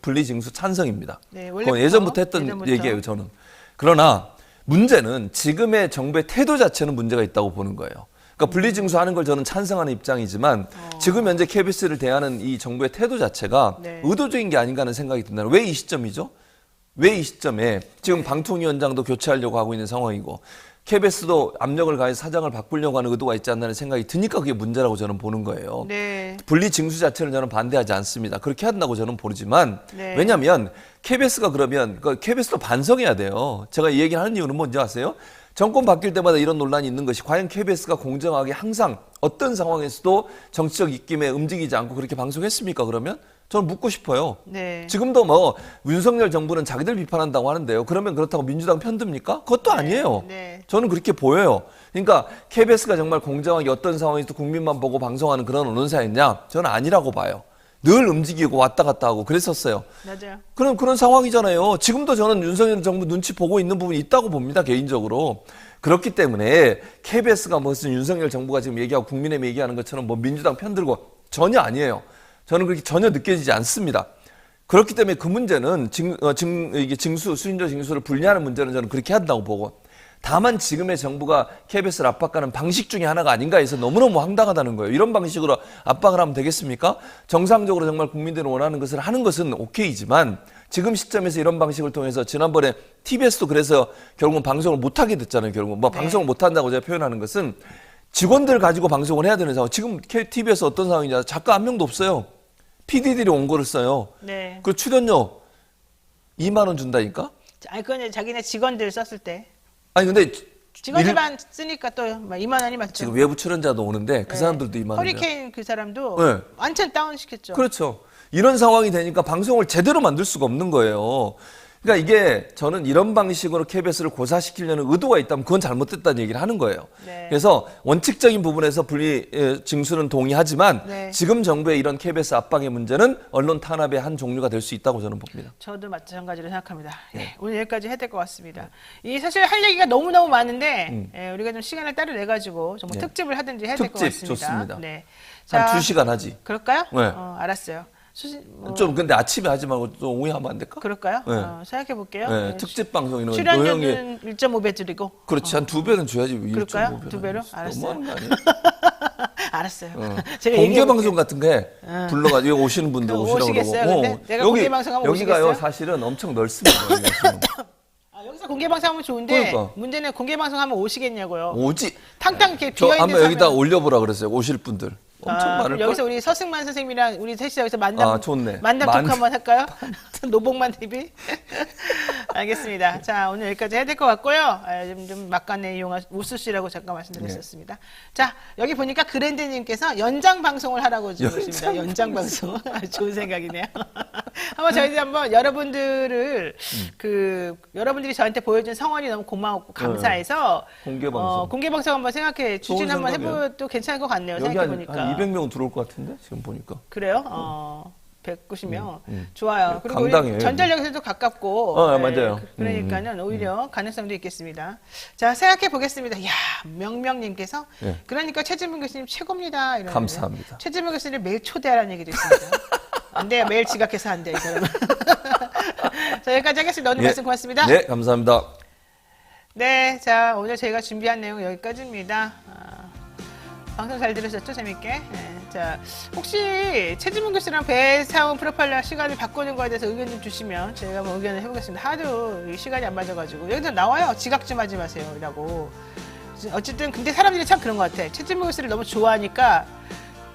분리징수 찬성입니다. 네, 그건 원래부터, 예전부터 했던 예전부터. 얘기예요, 저는. 그러나 문제는 지금의 정부의 태도 자체는 문제가 있다고 보는 거예요. 그러니까 분리징수하는 걸 저는 찬성하는 입장이지만 지금 현재 KBS를 대하는 이 정부의 태도 자체가 네. 의도적인 게 아닌가 하는 생각이 듭니다. 왜 이 시점이죠? 왜 이 시점에 지금 방통위원장도 교체하려고 하고 있는 상황이고 KBS도 압력을 가해서 사장을 바꾸려고 하는 의도가 있지 않나는 생각이 드니까 그게 문제라고 저는 보는 거예요. 네. 분리징수 자체는 저는 반대하지 않습니다. 그렇게 한다고 저는 보지만 네. 왜냐하면 KBS가 그러면 KBS도 반성해야 돼요. 제가 이 얘기를 하는 이유는 뭔지 아세요? 정권 바뀔 때마다 이런 논란이 있는 것이 과연 KBS가 공정하게 항상 어떤 상황에서도 정치적 입김에 움직이지 않고 그렇게 방송했습니까? 그러면 저는 묻고 싶어요. 네. 지금도 뭐 윤석열 정부는 자기들 비판한다고 하는데요. 그러면 그렇다고 민주당 편듭니까? 그것도 아니에요. 네. 저는 그렇게 보여요. 그러니까 KBS가 정말 공정하게 어떤 상황에서도 국민만 보고 방송하는 그런 언론사였냐? 저는 아니라고 봐요. 늘 움직이고 왔다 갔다 하고 그랬었어요. 맞아요. 그런 상황이잖아요. 지금도 저는 윤석열 정부 눈치 보고 있는 부분이 있다고 봅니다. 개인적으로. 그렇기 때문에 KBS가 무슨 윤석열 정부가 지금 얘기하고 국민의힘 얘기하는 것처럼 뭐 민주당 편들고 전혀 아니에요. 저는 그렇게 전혀 느껴지지 않습니다. 그렇기 때문에 그 문제는 수신자 징수를 분리하는 문제는 저는 그렇게 한다고 보고 다만 지금의 정부가 KBS를 압박하는 방식 중에 하나가 아닌가 해서 너무너무 황당하다는 거예요. 이런 방식으로 압박을 하면 되겠습니까? 정상적으로 정말 국민들이 원하는 것을 하는 것은 오케이지만 지금 시점에서 이런 방식을 통해서 지난번에 TBS도 그래서 결국은 방송을 못하게 됐잖아요. 결국은 뭐 방송을 못한다고 제가 표현하는 것은 직원들 가지고 방송을 해야 되는 상황. 지금 TBS 어떤 상황이냐. 작가 한 명도 없어요. PD들이 원고를 써요. 네. 그 출연료 2만 원 준다니까? 아니 그건 자기네 직원들 썼을 때 아니 근데 직원들만 쓰니까 또 2만 원이 맞죠. 지금 외부 출연자도 오는데 그 사람들도 2만 원. 허리케인 그 사람도 네. 완전 다운시켰죠. 그렇죠. 이런 상황이 되니까 방송을 제대로 만들 수가 없는 거예요. 그러니까 이게 저는 이런 방식으로 KBS를 고사시키려는 의도가 있다면 그건 잘못됐다는 얘기를 하는 거예요. 네. 그래서 원칙적인 부분에서 분리 징수는 동의하지만 네. 지금 정부의 이런 KBS 압박의 문제는 언론 탄압의 한 종류가 될 수 있다고 저는 봅니다. 저도 마찬가지로 생각합니다. 예, 오늘 여기까지 해야 될 것 같습니다. 이 사실 할 얘기가 너무너무 많은데 예, 우리가 좀 시간을 따로 내가지고 정말 네. 특집을 하든지 해야 될 것 특집 같습니다. 좋습니다. 네. 한 2시간 하지. 그럴까요? 네. 알았어요. 좀 근데 아침에 하지 말고 좀 오해하면 안 될까? 그럴까요? 네. 생각해 볼게요. 네, 특집 방송 이런 거 출연료는 1.5배 드리고. 그렇지 한 2배는 줘야지. 그럴까요? 1.5배는 2배로? 알았어요. 너무하는 거 아니에요? 알았어요. 공개 제가 얘기해볼게요. 방송 같은 게 불러가지고 여기 오시는 분들 그럼 오시라고 오시겠어요, 그러고 근데? 내가 공개 방송하면 여기가요 오시겠어요? 사실은 엄청 넓습니다. 여기가 지금. 여기서 공개 방송하면 좋은데 그러니까. 문제는 공개 방송하면 오시겠냐고요. 오지. 탕탕 이렇게 저 비어 있는 한번 여기다 올려보라 그랬어요. 오실 분들 엄청 많을 걸. 여기서 우리 서승만 선생님이랑 우리 셋이 여기서 만남 좋네. 만남 토크 한번 할까요? 노복만 TV. 알겠습니다. 자 오늘 여기까지 해야 될 것 같고요. 좀 막간에 이용한 우수씨라고 잠깐 말씀드렸었습니다. 자 여기 보니까 그랜드님께서 연장 방송을 하라고 지금 있습니다. 연장 방송 좋은 생각이네요. 한번 저희들 한번 여러분들을 여러분들이 저한테 보여준 성원이 너무 고마웠고 감사해서 공개 방송. 공개 방송 한번 생각해 추진 좋은 한번 생각이에요. 해봐도 괜찮을 것 같네요. 여기 생각해 한 보니까 200명 들어올 것 같은데 지금 보니까. 그래요? 190명 좋아요. 그리고 강당이에요, 우리 전달역에서도 가깝고 맞아요. 그러니까는 오히려 가능성도 있겠습니다. 자 생각해 보겠습니다. 야 명명님께서 네. 그러니까 최진문 교수님 최고입니다. 이러는데 감사합니다. 최진문 교수님 매일 초대하라는 얘기도 있습니다. 안 돼요. 매일 지각해서 안 돼요. 이 사람은. 자 여기까지 하겠습니다. 오늘 말씀 고맙습니다. 네 감사합니다. 네, 자 오늘 저희가 준비한 내용 여기까지입니다. 방송 잘 들으셨죠? 재밌게. 네, 자 혹시 최진문 교수랑 배사원 프로파일러 시간을 바꾸는 거에 대해서 의견 좀 주시면 제가 한번 의견을 해보겠습니다. 하도 이 시간이 안 맞아가지고 여기서 나와요. 지각 좀 하지 마세요. 이라고. 어쨌든 근데 사람들이 참 그런 것 같아. 최진문 교수를 너무 좋아하니까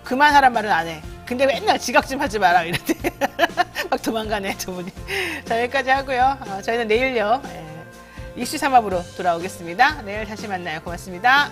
그만하란 말은 안 해. 근데 맨날 지각 좀 하지 마라 이런데 막 도망가네 저분이. 자 여기까지 하고요. 저희는 내일요. 이슈 삼합으로 돌아오겠습니다. 내일 다시 만나요. 고맙습니다.